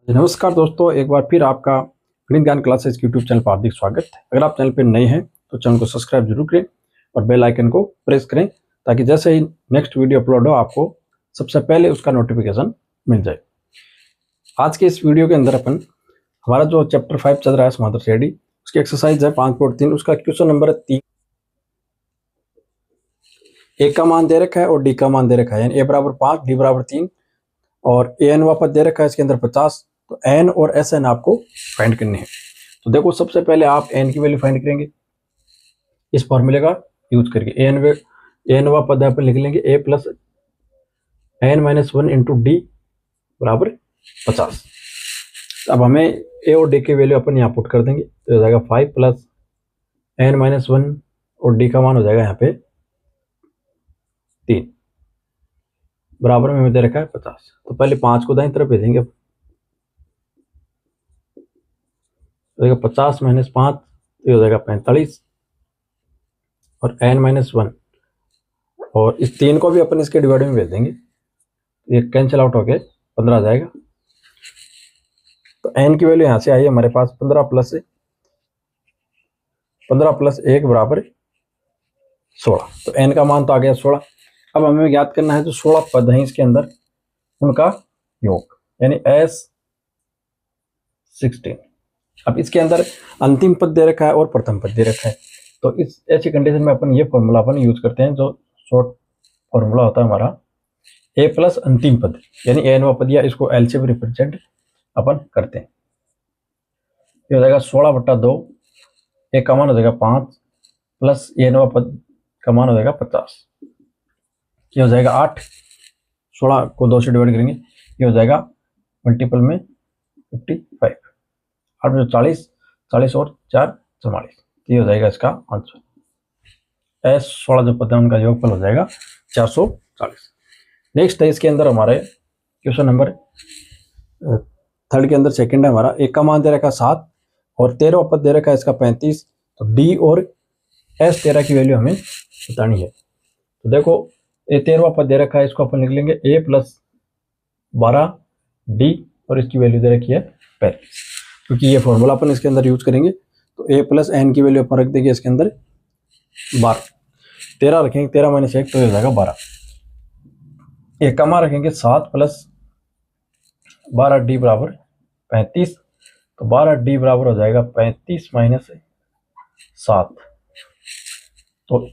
नमस्कार दोस्तों, एक बार फिर आपका गणित ज्ञान क्लासेस के यूट्यूब चैनल पर हार्दिक स्वागत है। अगर आप चैनल पर नए हैं तो चैनल को सब्सक्राइब जरूर करें और बेल आइकन को प्रेस करें ताकि जैसे ही नेक्स्ट वीडियो अपलोड हो आपको सबसे पहले उसका नोटिफिकेशन मिल जाए। आज के इस वीडियो के अंदर हमारा जो चैप्टर 5 चल रहा है समांतर श्रेणी, उसकी एक्सरसाइज है 5.3। उसका क्वेश्चन नंबर है 3। ए का मान दे रखा है और डी का मान दे रखा है, यानी ए बराबर 5 डी बराबर 3 और ए एन वापस दे रखा है इसके अंदर 50। तो एन और एस एन आपको फाइंड करने हैं। तो देखो, सबसे पहले आप एन की वैल्यू फाइंड करेंगे इस फॉर्मूले का यूज करके। एन वा पद अपन लिख लेंगे a plus N minus 1 into D बराबर 50। अब हमें ए और डी की वैल्यू अपन यहाँ पुट कर देंगे, तो हो जाएगा 5 प्लस एन माइनस 1 और डी का मान हो जाएगा यहाँ पे 3 बराबर में दे रखा है 50। तो पहले 5 को दाईं तरफ भेजेंगे, 50 माइनस 5 तो हो जाएगा 45 और n माइनस 1 और इस 3 को भी अपन इसके डिवाइड में भेज देंगे, ये कैंसिल आउट होके 15 आ जाएगा। तो n की वैल्यू यहाँ से आई है हमारे पास 15 प्लस 1 बराबर 16। तो n का मान तो आ गया 16। अब हमें ज्ञात करना है जो 16 पद हैं इसके अंदर उनका योग, यानी S16। अब इसके अंदर अंतिम पद दे रखा है और प्रथम पद दे रखा है। तो इस ऐसी कंडीशन में अपन ये फॉर्मूला अपन यूज करते हैं, जो शॉर्ट फॉर्मूला होता है हमारा ए प्लस अंतिम पद, यानी ए नवा पद, या इसको एल से भी रिप्रेजेंट अपन करते हैं। ये हो जाएगा 16/2, ए का मान हो जाएगा 5 प्लस ए नवा पद का मान हो जाएगा 50। ये हो जाएगा 8, 16 को 2 से डिवाइड करेंगे, ये हो जाएगा मल्टीपल में 55, 8 में 40, 40 और 4 44। ये हो जाएगा इसका आंसर। S16 जो पद है उनका योगफल हो जाएगा 440। नेक्स्ट है इसके अंदर हमारे क्वेश्चन नंबर 3 के अंदर सेकंड है हमारा। एक का मान दे रखा है 7 और 13 पद दे रखा है इसका 35। तो D और S13 की वैल्यू हमें बतानी है। तो देखो, ये 13वां पद दे रखा है, इसको अपन लिख लेंगे a प्लस 12 D और इसकी वैल्यू दे रखी है 35, क्योंकि ये फॉर्मूला अपन इसके अंदर यूज करेंगे। तो a प्लस एन की वैल्यू अपन रख देंगे इसके अंदर 12, 13 रखेंगे, 13 माइनस 1 तो हो जाएगा 12। एक का मान रखेंगे 7 प्लस 12 डी बराबर 35। तो 12 डी बराबर हो जाएगा 35 माइनस 7। तो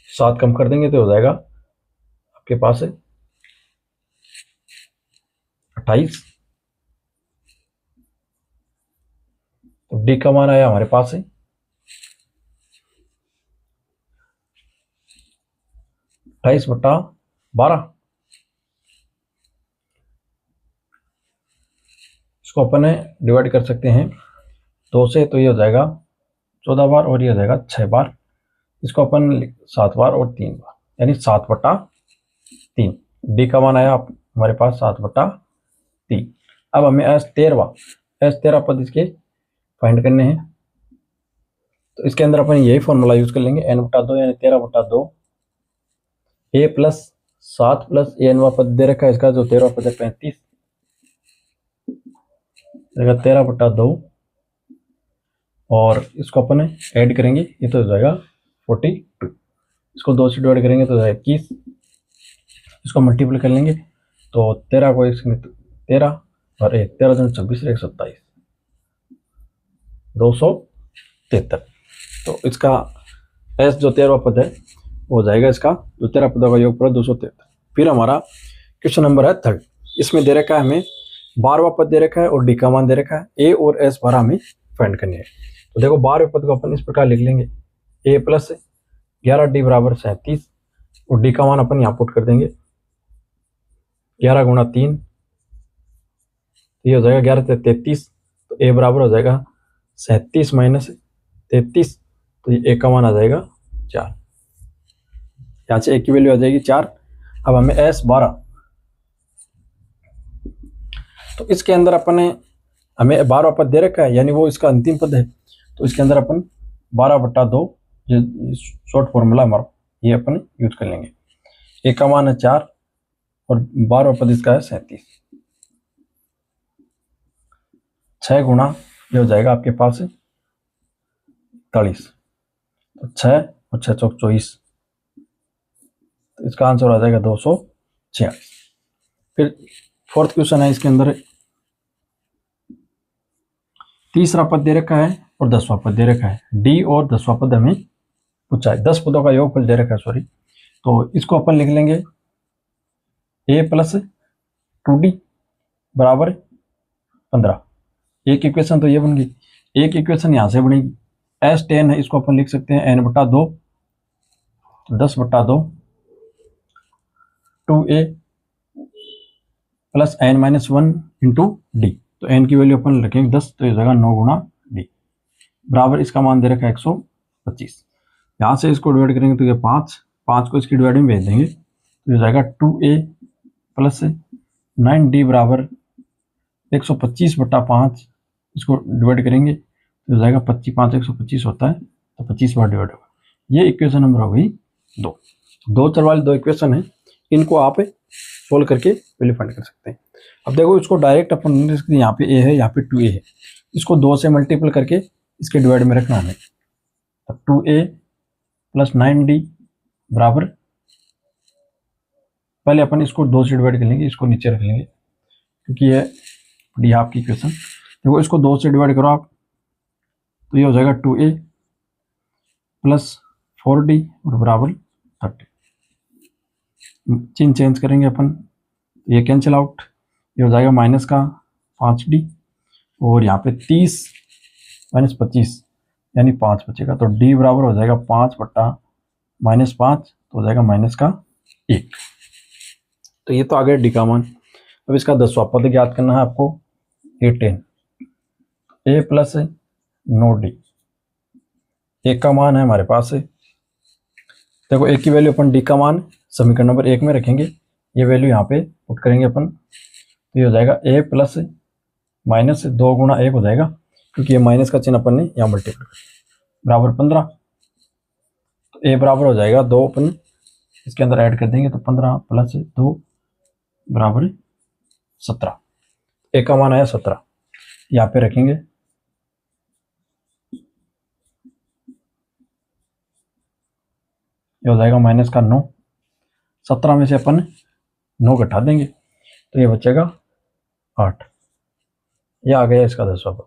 7 कम कर देंगे तो हो जाएगा आपके पास 28। तो डी का मान आया हमारे पास 28/12। इसको अपन डिवाइड कर सकते हैं 2 से, तो ये हो जाएगा 14 बार और ये हो जाएगा 6 बार। इसको अपन 7 बार और 3 बार, यानी 7/3। डी का मान आया हमारे पास 7/3। अब हमें S13 पद इसके फाइंड करने हैं। तो इसके अंदर अपन यही फॉर्मूला यूज कर लेंगे, n/2 यानी 13/2। a प्लस 7 प्लस ए नवा पद दे रखा है इसका, जो 13 पद है 35, 13/2 और इसको अपन ऐड करेंगे, ये तो हो जाएगा 42। इसको 2 से डिवाइड करेंगे तो हो जाएगा 21। इसको मल्टीप्लाई कर लेंगे तो 13 को 13 और 1 13 जन 26 1 27 273। तो इसका S जो 13वां पद है वो हो जाएगा इसका जो 13 पदों का योग 273। फिर हमारा क्वेश्चन नंबर है 3। इसमें दे रखा है हमें 12वां पद दे रखा है और डी का मान दे रखा है। ए और एस 12 हमें फाइंड करनी है। तो देखो, 12वें पद को अपन इस प्रकार लिख लेंगे, ए प्लस 11 डी बराबर 37 और डी का मान अपन यहाँ पुट कर देंगे 11 गुणा 3, ये हो जाएगा 11 से 33। तो ए बराबर हो जाएगा 37 माइनस 33, तो ये ए का मान आ जाएगा 4। यहाँ से ए की वैल्यू आ जाएगी 4। अब हमें S12, तो इसके अंदर अपन हमें 12वां पद दे रखा है, यानी वो इसका अंतिम पद है। तो इसके अंदर अपन 12/2 जो शॉर्ट फॉर्मूला हमारा ये अपन यूज कर लेंगे। ए का मान है 4 और 12वां पद इसका है 37। 6 गुणा ये हो जाएगा आपके पास 41, तो 6 और 6 चौक 24, तो इसका आंसर आ जाएगा 246। फिर फोर्थ क्वेश्चन है, इसके अंदर तीसरा पद दे रखा है और 10वां पद दे रखा है। डी और 10वां पद हमें पूछा है, 10 पदों का योगफल दे रखा है, सॉरी। तो इसको अपन लिख लेंगे a प्लस 2d बराबर 15। एक इक्वेशन तो ये बन गई, एक इक्वेशन यहाँ से बनेगी। S10 है, इसको अपन लिख सकते हैं n/2, 10/2 2a plus n-1 into D. तो n की वैल्यू अपन रखेंगे 10, तो ये हो जाएगा 9 गुणा डी बराबर, इसका मान दे रखा है 125। यहाँ से इसको डिवाइड करेंगे तो ये 5 को इसकी डिवाइड में भेज देंगे, तो ये हो जाएगा 2a प्लस 9d बराबर 125/5। इसको डिवाइड करेंगे तो हो जाएगा 25, 5 125 होता है, तो 25 बार डिवाइड होगा। ये इक्वेशन नंबर हो गई 2 चर वाली 2 इक्वेशन है, इनको आप सोल्व करके वैल्यू फाइंड कर सकते हैं। अब देखो इसको डायरेक्ट अपन लिख सकते हैं, यहाँ पे a है, यहाँ पे 2a है, इसको 2 से मल्टीपल करके इसके डिवाइड में रखना हमें। तो 2a प्लस 9d बराबर, पहले अपन इसको 2 से डिवाइड कर लेंगे, इसको नीचे रख लेंगे क्योंकि ये डी आपकी इक्वेशन। देखो इसको 2 से डिवाइड करो आप, तो ये हो जाएगा 2a प्लस 4d और बराबर 30। चिन्ह चेंज करेंगे अपन, ये कैंसिल आउट, ये हो जाएगा माइनस का 5d और यहाँ पे 30 माइनस 25 यानी 5 बचेगा, तो d बराबर हो जाएगा 5/-5, तो हो जाएगा माइनस का 1। तो ये तो आ गया डी का मान। अब इसका 10वां पद ज्ञात करना है आपको, A10, a प्लस 9d, एक का मान है हमारे पास है। देखो एक की वैल्यू अपन डी का मान समीकरण नंबर 1 में रखेंगे, ये वैल्यू यहाँ पे पुट करेंगे अपन, तो ये हो जाएगा a प्लस माइनस 2 गुणा 1 हो जाएगा, क्योंकि ये माइनस का चिन्ह अपन ने यहाँ मल्टीप्लाई कर बराबर 15। तो a बराबर हो जाएगा 2, अपन इसके अंदर ऐड कर देंगे, तो 15 प्लस 2 बराबर 17। a का मान आया 17, यहाँ पे रखेंगे। ये हो जाएगा माइनस का 9, 17 में से अपन 9 घटा देंगे, तो ये बचेगा 8। ये आ गया इसका 10वां पद।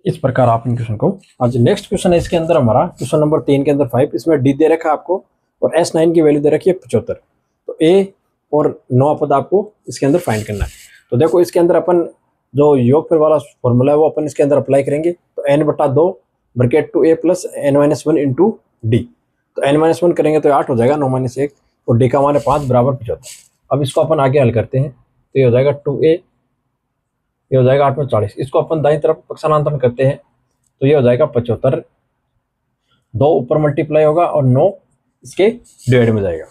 इस प्रकार आप इन क्वेश्चन को आज नेक्स्ट क्वेश्चन है, इसके अंदर हमारा क्वेश्चन नंबर 3 के अंदर 5, इसमें डी दे रखा है आपको और S9 की वैल्यू दे रखी है 75। तो a और 9वां पद आपको इसके अंदर फाइंड करना है। तो देखो इसके अंदर अपन जो योगफल वाला फॉर्मूला है वो अपन इसके अंदर अप्लाई करेंगे। तो n/2 bracket 2a plus n-1 into D, तो n-1 करेंगे तो 8 हो जाएगा, 9 - 1, और डी का मान है 5 बराबर 75। अब इसको अपन आगे हल करते हैं, तो ये हो जाएगा 2a, ये हो जाएगा 8 में 40, इसको अपन दाईं तरफ पक्षांतरण करते हैं, तो ये हो जाएगा 75, 2 ऊपर मल्टीप्लाई होगा और 9 इसके डिवाइड में जाएगा।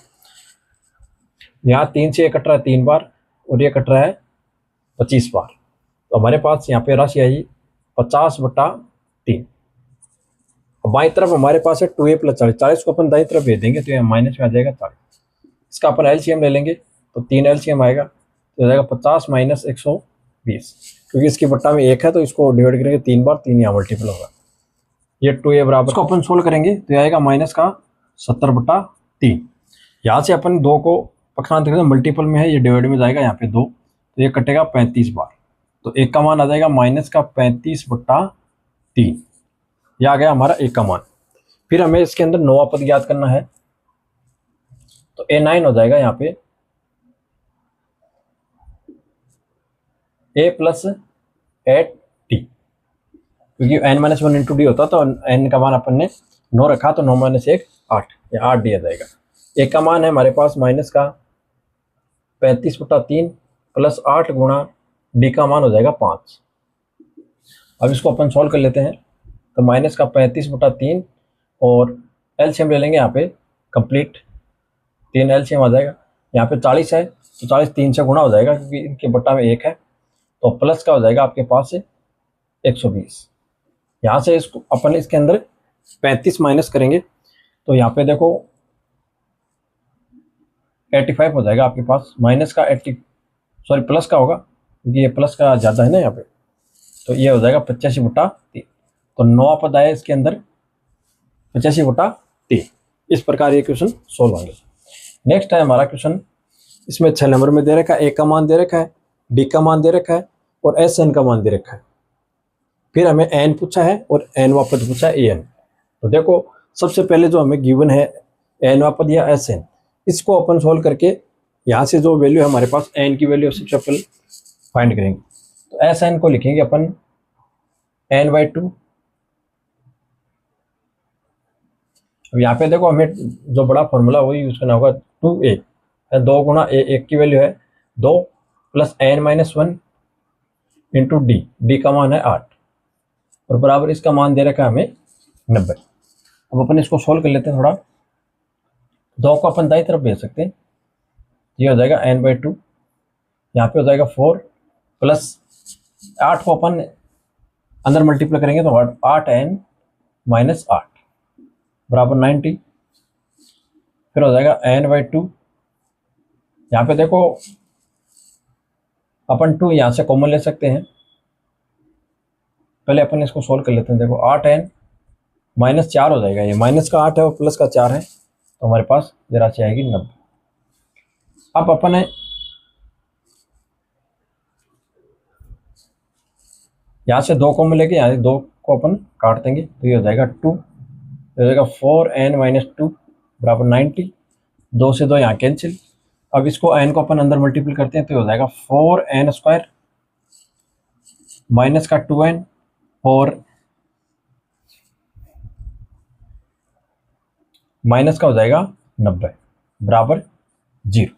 यहाँ 3 से 1 कट रहा है 3 बार और ये कट रहा है 25 बार, तो हमारे पास यहाँ पे राशि आई 50/3। और बाईं तरफ हमारे पास है 2a प्लस 40, 40 को अपन दाईं तरफ भेज देंगे, तो यहाँ माइनस में आ जाएगा 40। इसका अपन एलसीएम ले लेंगे, तो 3 एलसीएम आएगा, तो हो जाएगा 50 - 120, क्योंकि इसकी बट्टा में 1 है, तो इसको डिवाइड करेंगे 3 बार, 3 यहाँ मल्टीपल होगा। ये 2a बराबर, इसको अपन सोल्व करेंगे तो आएगा माइनस का 70/3। यहाँ से अपन 2 को पक्षांतर करेंगे, मल्टीपल में है, ये डिवाइड में जाएगा, यहाँ पे 2, तो ये कटेगा 35 बार, तो 1 का मान आ जाएगा माइनस का 35/3। यह आ गया हमारा 1 का मान। फिर हमें इसके अंदर 9वां पद ज्ञात करना है, तो A9 हो जाएगा यहाँ पे a प्लस 8d, क्योंकि n-1 इंटू डी होता, तो n का मान अपन ने 9 रखा, तो 9 - 1 8, या 8d आ जाएगा। 1 का मान है हमारे पास माइनस का 35/3 प्लस 8 गुणा डी का मान हो जाएगा 5। अब इसको अपन सॉल्व कर लेते हैं, तो माइनस का 35/3 और एलसीएम ले लेंगे यहाँ पे कंप्लीट, 3 एलसीएम आ जाएगा। यहाँ पे 40 है, तो 40 3 से गुणा हो जाएगा, क्योंकि इनके बट्टा में 1 है, तो प्लस का हो जाएगा आपके पास 120। यहाँ से इसको अपन इसके अंदर 35 माइनस करेंगे, तो यहाँ पे देखो 85 हो जाएगा आपके पास, माइनस का 80, सॉरी प्लस का होगा, क्योंकि ये प्लस का ज़्यादा है ना यहाँ पे, तो ये हो जाएगा 85/3। तो 9 पद आए इसके अंदर 85/3। इस प्रकार ये क्वेश्चन सोल्व होंगे। नेक्स्ट है हमारा क्वेश्चन, इसमें 6 नंबर में दे रखा है, ए का मान दे रखा है, डी का मान दे रखा है और एस एन का मान दे रखा है। फिर हमें एन पूछा है और एन वा पद पूछा है ए एन। तो देखो सबसे पहले जो हमें गिवन है एन वा पद या एस एन, इसको अपन सोल्व करके यहाँ से जो वैल्यू है हमारे पास एन की वैल्यू सबसे पहले फाइंड करेंगे। तो एस एन को लिखेंगे अपन n/2। अब यहाँ पे देखो हमें जो बड़ा फॉर्मूला वही यूज करना होगा, 2a 2 गुना a, 1 की वैल्यू है 2 प्लस n-1 इंटू डी का मान है 8 और बराबर इसका मान दे रखा है हमें 90। अब अपन इसको सोल्व कर लेते हैं थोड़ा। 2 को अपन दाईं तरफ भेज सकते हैं, ये हो जाएगा n/2, यहाँ पे हो जाएगा 4 प्लस 8 को अपन अंदर मल्टीप्लाई करेंगे तो 8n-8 बराबर 90। फिर हो जाएगा n/2, यहाँ पे देखो अपन 2 यहाँ से कॉमन ले सकते हैं। पहले अपन इसको सोल्व कर लेते हैं। देखो 8n-4 हो जाएगा, ये माइनस का 8 है और प्लस का 4 है, तो हमारे पास ये राशि आएगी 90। अब अपन यहाँ से 2 कॉमन लेके यहाँ से 2 को अपन काट देंगे, तो ये हो जाएगा 2, हो जाएगा 4n-2 बराबर 90। 2 से 2 यहाँ कैंसिल। अब इसको n को अपन अंदर मल्टीपल करते हैं तो हो जाएगा 4n² माइनस का 2n और माइनस का हो जाएगा 90 बराबर 0।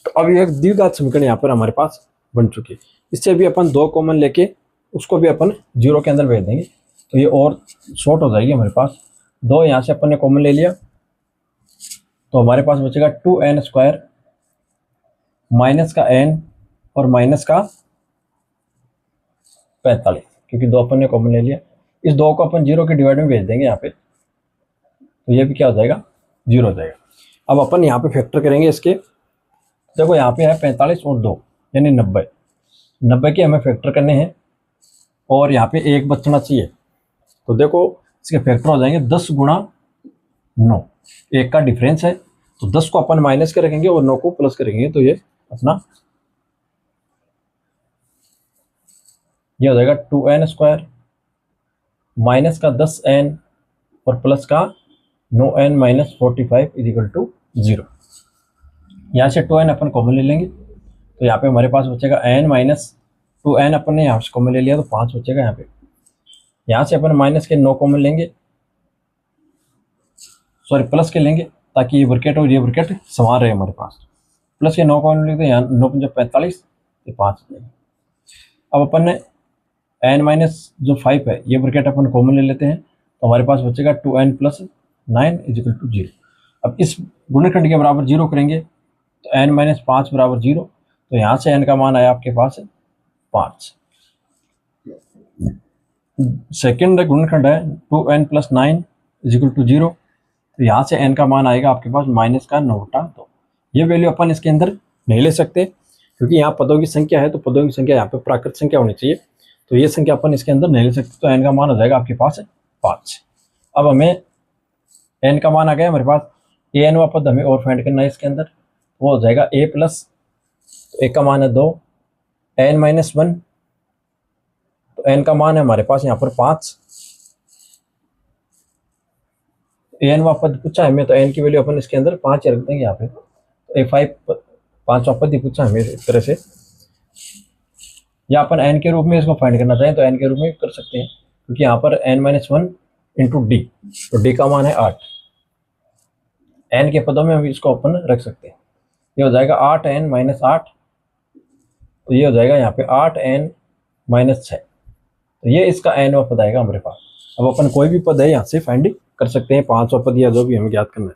तो अब ये एक द्विघात समीकरण यहाँ पर हमारे पास बन चुकी है। इससे भी अपन 2 कॉमन लेके उसको भी अपन 0 के अंदर भेज देंगे, तो ये और शॉर्ट हो जाएगी हमारे पास। 2 यहाँ से अपन ने कॉमन ले लिया तो हमारे पास बचेगा 2n² माइनस का n और माइनस का 45, क्योंकि 2 अपन ने कॉमन ले लिया। इस 2 को अपन 0 के डिवाइड में भेज देंगे यहाँ पे, तो ये भी क्या हो जाएगा 0 हो जाएगा। अब अपन यहाँ पे फैक्टर करेंगे इसके। देखो यहाँ पे है 45 और 2 यानी 90। 90 के हमें फैक्टर करने हैं और यहाँ पे 1 बचना चाहिए, तो देखो इसके फैक्टर हो जाएंगे 10 गुणा 9। 1 का डिफरेंस है तो 10 को अपन माइनस कर रखेंगे और 9 को प्लस करेंगे, तो ये अपना ये हो जाएगा 2n² माइनस का 10n और प्लस का 9n-45 = 0। यहाँ से 2n अपन कॉमन ले लेंगे, तो यहाँ पे हमारे पास बचेगा n-2n अपन ने यहाँ से कॉमन ले लिया तो 5 बचेगा यहाँ पे। यहाँ से अपन माइनस के 9 कॉमन लेंगे, सॉरी प्लस के लेंगे ताकि ये ब्रैकेट और ये ब्रैकेट समान रहे हमारे पास। प्लस के 9 कॉमन लेते हैं, यहाँ 9 × 45 ये 5 हो जाएगा। अब अपन ने n-5 है ये ब्रैकेट अपन कॉमन ले लेते हैं, तो हमारे पास बचेगा 2n + 9 = 0। अब इस गुणनखंड के बराबर 0 करेंगे तो n-5 बराबर 0, तो यहाँ से n का मान आया आपके पास 5। सेकेंड गुणनखंड है 2n + 9 = 0, तो यहाँ से n का मान आएगा आपके पास माइनस का 9/2। ये वैल्यू अपन इसके अंदर नहीं ले सकते क्योंकि यहाँ पदों की संख्या है, तो पदों की संख्या यहाँ पे प्राकृत संख्या होनी चाहिए, तो ये संख्या अपन इसके अंदर नहीं ले सकते, तो n का मान हो जाएगा आपके पास 5। अब हमें n का मान आ गया हमारे पास, an वा पद हमें और फाइंड करना है इसके अंदर, वो हो जाएगा a प्लस, तो a का मान है 2, n-1, तो n का मान है हमारे पास यहाँ पर 5। an वा पद पूछा हमें, तो n की वैल्यू अपन इसके अंदर 5 रख देंगे यहाँ पे। तो a5 5वां पद ही पूछा हमें इस तरह से, या अपन n के रूप में इसको फाइंड करना चाहें तो n के रूप में कर सकते हैं, क्योंकि यहाँ पर n-1 इंटू डी, तो डी का मान है 8। n के पदों में हम इसको अपन रख सकते हैं, ये हो जाएगा 8n-8, तो ये हो जाएगा यहाँ पे 8n-6, तो ये इसका n वा पद आएगा हमारे पास। अब अपन कोई भी पद है यहाँ से फाइंड कर सकते हैं, 5वां पद या जो भी हमें ज्ञात करना है।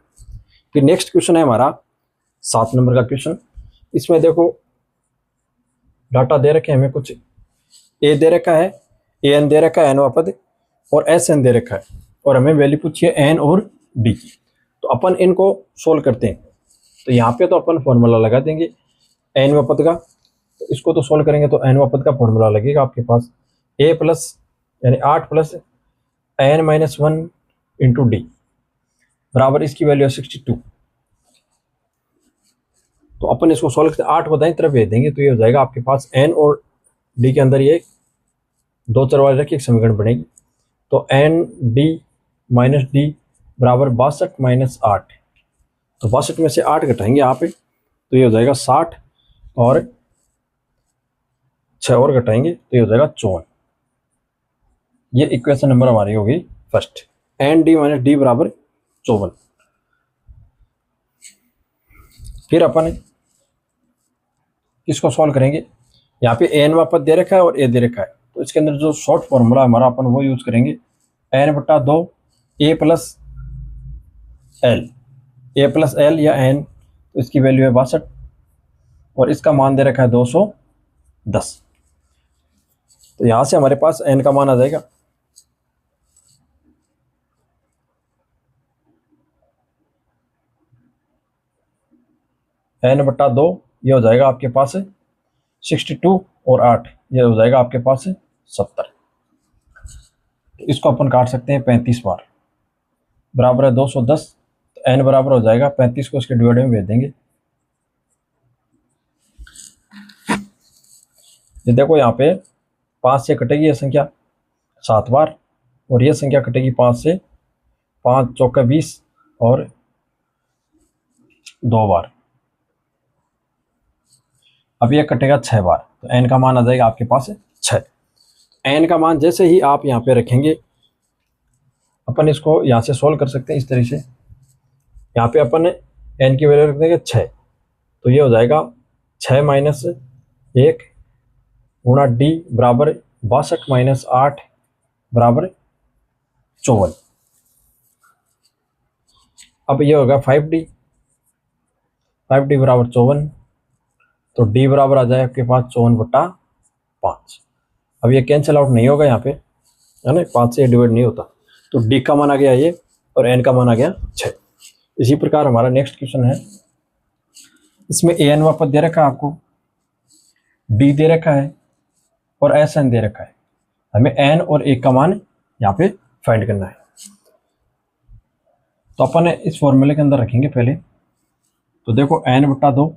फिर नेक्स्ट क्वेश्चन है हमारा 7 नंबर का क्वेश्चन। इसमें देखो डाटा दे रखे हैं हमें, कुछ a दे रखा है, an दे रखा है n वा पद और sn दे रखा है, और हमें वैल्यू पूछी है n और d की। तो अपन इनको सोल्व करते हैं, तो यहाँ पे तो अपन फॉर्मूला लगा देंगे n वा पद का, तो इसको तो सोल्व करेंगे तो n वा पद का फॉर्मूला लगेगा आपके पास ए प्लस यानी 8 प्लस एन माइनस 1 इंटू डी बराबर इसकी वैल्यू है 62। तो अपन इसको सॉल्व करते 8 को दाईं तरफ भेज देंगे तो ये हो जाएगा आपके पास एन और डी के अंदर ये दो चर वाले रखी एक समीकरण बनेगी। तो एन डी माइनस डी बराबर 62 माइनस 8। तो 62 में से 8 घटाएंगे यहाँ पे तो ये हो जाएगा 60 और 6 और घटाएंगे तो ये हो जाएगा 54। ये इक्वेशन नंबर हमारी हो गई first, N D minus D बराबर 54। फिर अपन इसको सॉल्व करेंगे। यहाँ पे एन वापस दे रखा है और ए दे रखा है तो इसके अंदर जो शॉर्ट फॉर्मूला हमारा अपन वो यूज करेंगे, एन बटा 2 ए प्लस एल, ए प्लस एल या एन, तो इसकी वैल्यू है 62 और इसका मान दे रखा है 210। तो यहाँ से हमारे पास एन का मान आ जाएगा एन बटा 2, ये हो जाएगा आपके पास 62 और 8 ये हो जाएगा आपके पास 70। इसको अपन काट सकते हैं 35 बार, बराबर है 210। तो एन बराबर हो जाएगा 35 को इसके डिवाइड में भेज देंगे। ये देखो यहाँ पे 5 से कटेगी ये संख्या 7 बार और ये संख्या कटेगी 5 से, 5 चौका 20 और 2 बार। अब ये कटेगा 6 बार तो एन का मान आ जाएगा आपके पास 6। एन का मान जैसे ही आप यहाँ पे रखेंगे अपन इसको यहाँ से सोल्व कर सकते हैं इस तरीके से। यहाँ पे अपन एन की वैल्यू रख देंगे 6 तो ये हो जाएगा 6 माइनस 1 गुणा डी बराबर 62 माइनस 8 बराबर 54। अब ये होगा 5D, 5D बराबर 54 तो डी बराबर आ जाए आपके पास 54 बटा 5। अब ये कैंसिल आउट नहीं होगा यहाँ पे, है ना, 5 से डिवाइड नहीं होता तो डी का मान आ गया ये और एन का मान आ गया 6। इसी प्रकार हमारा नेक्स्ट क्वेश्चन है, इसमें ए एन वापस दे रखा है आपको, डी दे रखा है और एस एन दे रखा है। हमें एन और ए का मान यहाँ पे फाइंड करना है। तो अपन इस फॉर्मूले के अंदर रखेंगे पहले। तो देखो एन बटा 2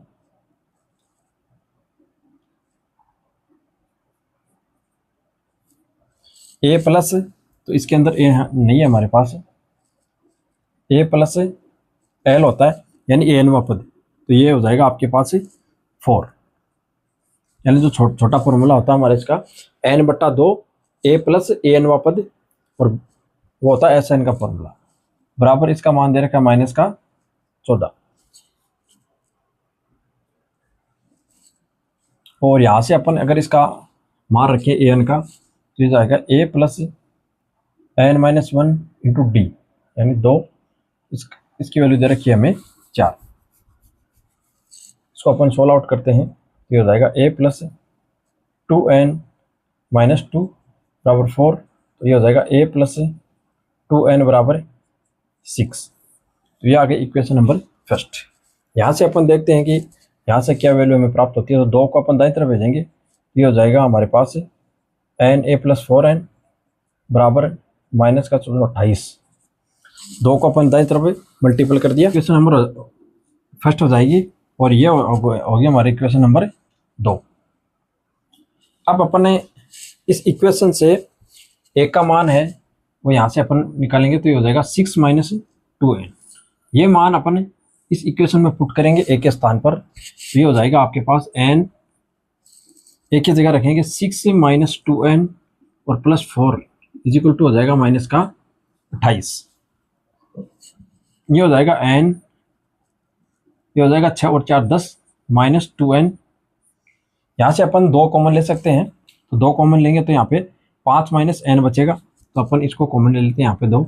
ए प्लस, तो इसके अंदर ए नहीं है हमारे पास, ए प्लस एल होता है यानी ए एन पद, तो ये हो जाएगा आपके पास 4। यानी जो छोटा फॉर्मूला होता है हमारे इसका एन बटा 2 ए प्लस ए एन पद और वो होता है एस एन का फॉर्मूला, बराबर इसका मान दे रखा है माइनस का 14। और यहाँ से अपन अगर इसका मान रखें ए एन का तो ये जाएगा a plus N minus 1 into d यानी 2, इसकी वैल्यू दे रखी है हमें 4। इसको अपन सोल्व आउट करते हैं तो ये हो जाएगा ए प्लस 2n माइनस 2 बराबर 4, तो ये हो जाएगा ए प्लस 2n बराबर 6। तो ये आ गई इक्वेशन नंबर फर्स्ट। यहाँ से अपन देखते हैं कि यहाँ से क्या वैल्यू हमें प्राप्त होती है। तो 2 को अपन दाईं तरफ भेजेंगे, ये हो जाएगा हमारे पास एन ए प्लस 4n बराबर माइनस का 28। 2 को अपन दाईं तरफ मल्टीपल कर दिया, इक्वेशन नंबर फर्स्ट हो जाएगी और ये हो गया हमारी इक्वेशन नंबर 2। अब अपन ने इस इक्वेशन से ए का मान है वो यहाँ से अपन निकालेंगे तो ये हो जाएगा 6 माइनस 2n। ये मान अपन इस इक्वेशन में पुट करेंगे ए के स्थान पर, तो ये हो जाएगा आपके पास n ए की जगह रखेंगे 6 माइनस 2n और प्लस 4 इज इक्वल टू हो जाएगा माइनस का 28। ये हो जाएगा n, ये हो जाएगा 6 और 4 10 माइनस 2n। यहाँ से अपन 2 कॉमन ले सकते हैं, तो 2 कॉमन लेंगे तो यहाँ पे 5 माइनस n बचेगा, तो अपन इसको कॉमन ले लेते हैं यहाँ पे 2,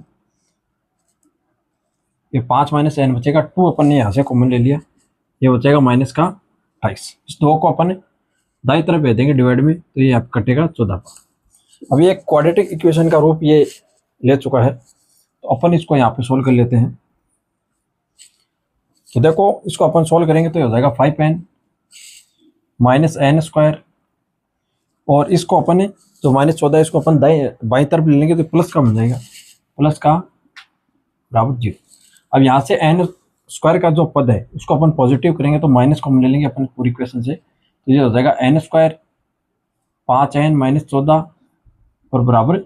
ये 5 माइनस n बचेगा, 2 अपन ने यहाँ से कॉमन ले लिया, ये बचेगा माइनस का 28। इस 2 को अपन दाईं तरफ भेज देंगे डिवाइड में, तो ये आप कटेगा 14 पर। अब ये क्वाड्रेटिक इक्वेशन का रूप ये ले चुका है, तो अपन इसको यहाँ पे सोल्व कर लेते हैं। तो देखो इसको अपन सोल्व करेंगे तो ये हो जाएगा 5n माइनस n स्क्वायर और इसको अपन जो -14 इसको अपन बाई तरफ ले लेंगे तो प्लस का बन जाएगा, प्लस का बराबर 0। अब यहाँ से n स्क्वायर का जो पद है उसको अपन पॉजिटिव करेंगे तो माइनस कॉमन ले लेंगे अपन पूरी इक्वेशन से, तो ये हो जाएगा n स्क्वायर 5n - 14 और बराबर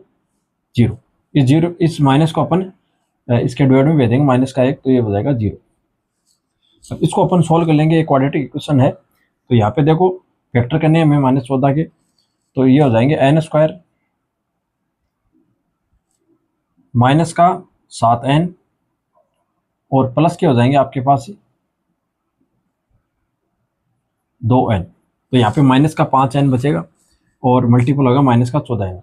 0। इस 0 इस माइनस को अपन इसके डिवाइड में भेज देंगे -1, तो ये हो जाएगा 0। अब इसको अपन सोल्व कर लेंगे, एक क्वाड्रेटिक इक्वेशन है, तो यहाँ पे देखो फैक्टर करने हैं हमें -14 के, तो ये हो जाएंगे n स्क्वायर माइनस का 7n और प्लस के हो जाएंगे आपके पास 2n, तो यहाँ पे माइनस का 5n बचेगा और मल्टीपल होगा माइनस का 14n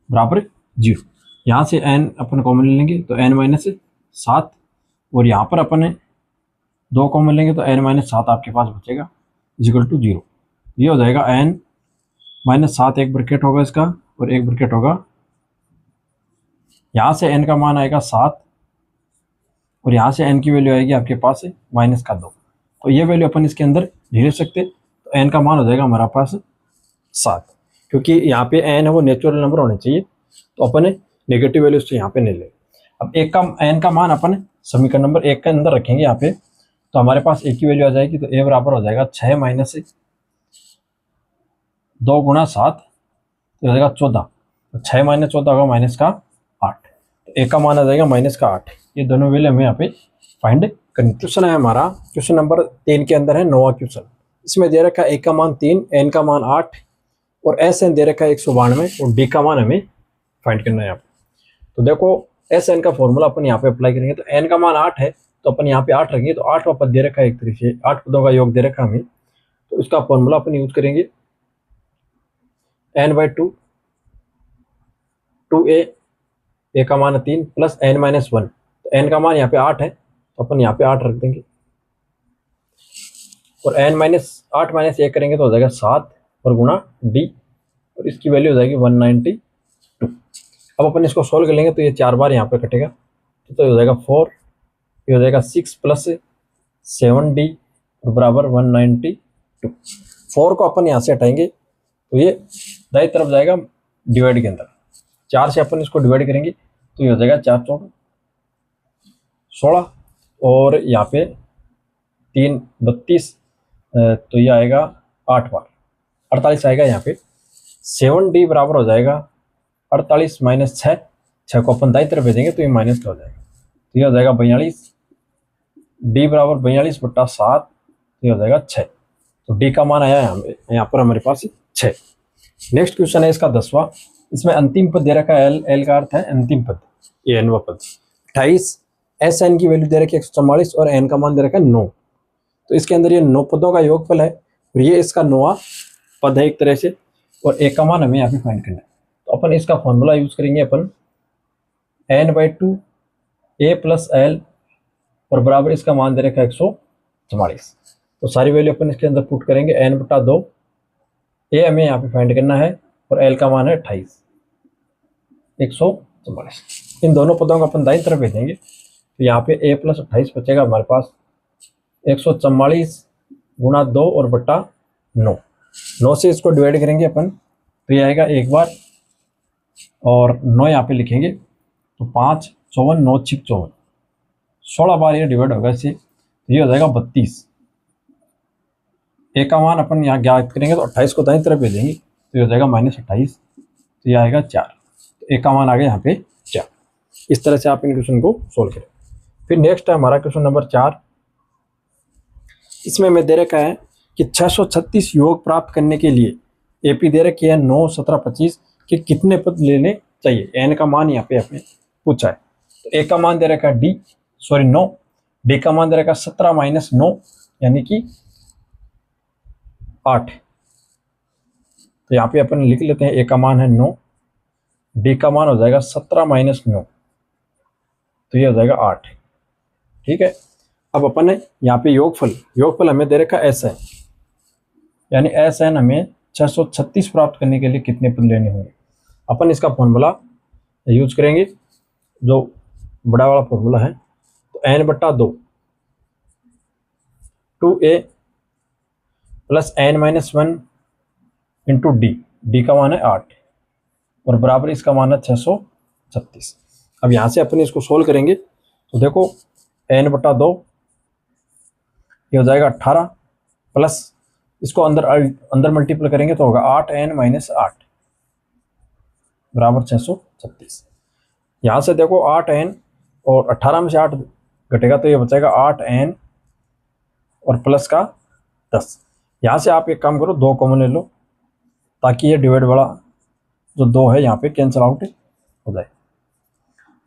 बराबर 0। यहाँ से n अपन कॉमन ले लेंगे तो n - 7 और यहाँ पर अपन 2 कॉमन लेंगे तो n - 7 आपके पास बचेगा इक्वल टू 0। ये हो जाएगा n - 7, एक ब्रैकेट होगा इसका और एक ब्रैकेट होगा, यहाँ से n का मान आएगा 7 और यहाँ से n की वैल्यू आएगी आपके पास -2, तो ये वैल्यू अपन इसके अंदर नहीं ले सकते, तो n का मान हो जाएगा हमारा पास 7, क्योंकि यहाँ पे n है वो नेचुरल नंबर होने चाहिए, तो अपन नेगेटिव वैल्यू से यहाँ पे नहीं ले। अब n का मान अपन समीकरण नंबर 1 के अंदर रखेंगे यहाँ पे, तो हमारे पास एक की वैल्यू आ जाएगी, तो a बराबर हो जाएगा 6 - 2 × 7 तो हो जाएगा 14, तो 6 - 14 होगा -8, तो a का मान आ जाएगा -8। ये दोनों वैल्यू हमें यहाँ पे फाइंड करनी। क्वेश्चन है हमारा क्वेश्चन नंबर 3 के अंदर है 9वां क्वेश्चन। इसमें दे रखा है a का मान 3, n का मान 8 और Sn दे रखा है 192 और d का मान हमें फाइंड करना है यहाँ पे। तो देखो Sn का फॉर्मूला अपन यहाँ पे अप्लाई करेंगे, तो n का मान 8 है तो अपन यहाँ पे 8 रखेंगे, तो 8वां पद दे रखा है, एक तरीके से 8 पदों का योग दे रखा है हमें, तो इसका फॉर्मूला अपन यूज करेंगे n/2 2a, a का मान 3 प्लस n - 1, तो n का मान यहाँ पे 8 है तो अपन यहाँ पे 8 रख देंगे और n-8 - 1 करेंगे तो हो जाएगा 7 और गुणा d और इसकी वैल्यू हो जाएगी 192। अब अपन इसको सोल्व कर लेंगे तो ये 4 बार यहाँ पे कटेगा, तो हो जाएगा 4, ये हो जाएगा 6 + 7d और बराबर 192। 4 को अपन यहाँ से हटाएंगे तो ये दाईं तरफ जाएगा डिवाइड के अंदर, 4 से अपन इसको डिवाइड करेंगे तो ये हो जाएगा 4 × 4 16 और यहाँ पे 3 32, तो ये आएगा 8 बार 48 आएगा यहाँ पे। 7d बराबर हो जाएगा 48 - 6, 6 को अपन दाईं तरफ भेजेंगे तो ये माइनस का हो जाएगा, तो ये हो जाएगा 42, d बराबर 42/7, ये हो जाएगा 6, तो d का मान आया यहाँ पर हमारे पास 6। नेक्स्ट क्वेश्चन है इसका 10वां। इसमें अंतिम पद दे रखा है l का अर्थ है अंतिम पद, ये nवां पद 28, Sn की वैल्यू दे रखी है 144 और n का मान दे रखा है 9, तो इसके अंदर ये 9 पदों का योगफल है और ये इसका 9वां पद है एक तरह से, और एक का मान हमें यहाँ पे फाइंड करना है, तो अपन इसका फॉर्मूला यूज करेंगे अपन n/2 a + l और बराबर इसका मान दे रखा है 144, तो सारी वैल्यू अपन इसके अंदर पुट करेंगे। n/2 a हमें यहाँ पे फाइंड करना है और l का मान है 28 144, इन दोनों पदों को अपन दाईं तरफ भेजेंगे तो यहाँ पे a + 28 बचेगा हमारे पास 144 गुणा 2 और बट्टा 9, 9 से इसको डिवाइड करेंगे अपन तो ये आएगा एक बार और 9 यहाँ पे लिखेंगे तो 5 54 9 6 54, 16 बार ये डिवाइड होगा इससे, तो ये हो जाएगा 32। एक का मान अपन यहाँ ज्ञात करेंगे तो 28 को दाईं तरफ भेजेंगे तो ये हो जाएगा -28, तो ये आएगा 4, तो एक का मान आ गया यहाँ पे 4। इस तरह से आप इन क्वेश्चन को सोल्व करें। फिर नेक्स्ट है हमारा क्वेश्चन नंबर 4। इसमें मैं दे रखा है कि 636 योग प्राप्त करने के लिए AP दे रखी है 9 17 25 के कितने पद लेने चाहिए, n का मान यहाँ पे आपने पूछा है, तो एक का मान दे रखा है 9, d का मान दे रखा है 17 - 9 यानी कि 8, तो यहाँ पे अपन लिख लेते हैं a का मान है 9, d का मान हो जाएगा 17 - 9, तो ये हो जाएगा 8। ठीक है, अब अपन ने यहाँ पे योगफल हमें दे रखा Sn, यानी Sn हमें 636 प्राप्त करने के लिए कितने पद लेने होंगे। अपन इसका फॉर्मूला यूज करेंगे जो बड़ा वाला फॉर्मूला है, तो n/2 2a + n - 1 into d, d का मान है 8 और बराबर इसका मान है 636। अब यहाँ से अपन इसको सोल्व करेंगे तो देखो n/2 ये हो जाएगा 18 प्लस इसको अंदर मल्टीप्लाई करेंगे तो होगा 8n - 8 बराबर 636। यहाँ से देखो 8n और 18 में से 8 घटेगा तो ये बचेगा 8n और प्लस का 10। यहाँ से आप एक काम करो, 2 कॉमन ले लो ताकि ये डिवाइड वाला जो 2 है यहाँ पे कैंसिल आउट हो जाए।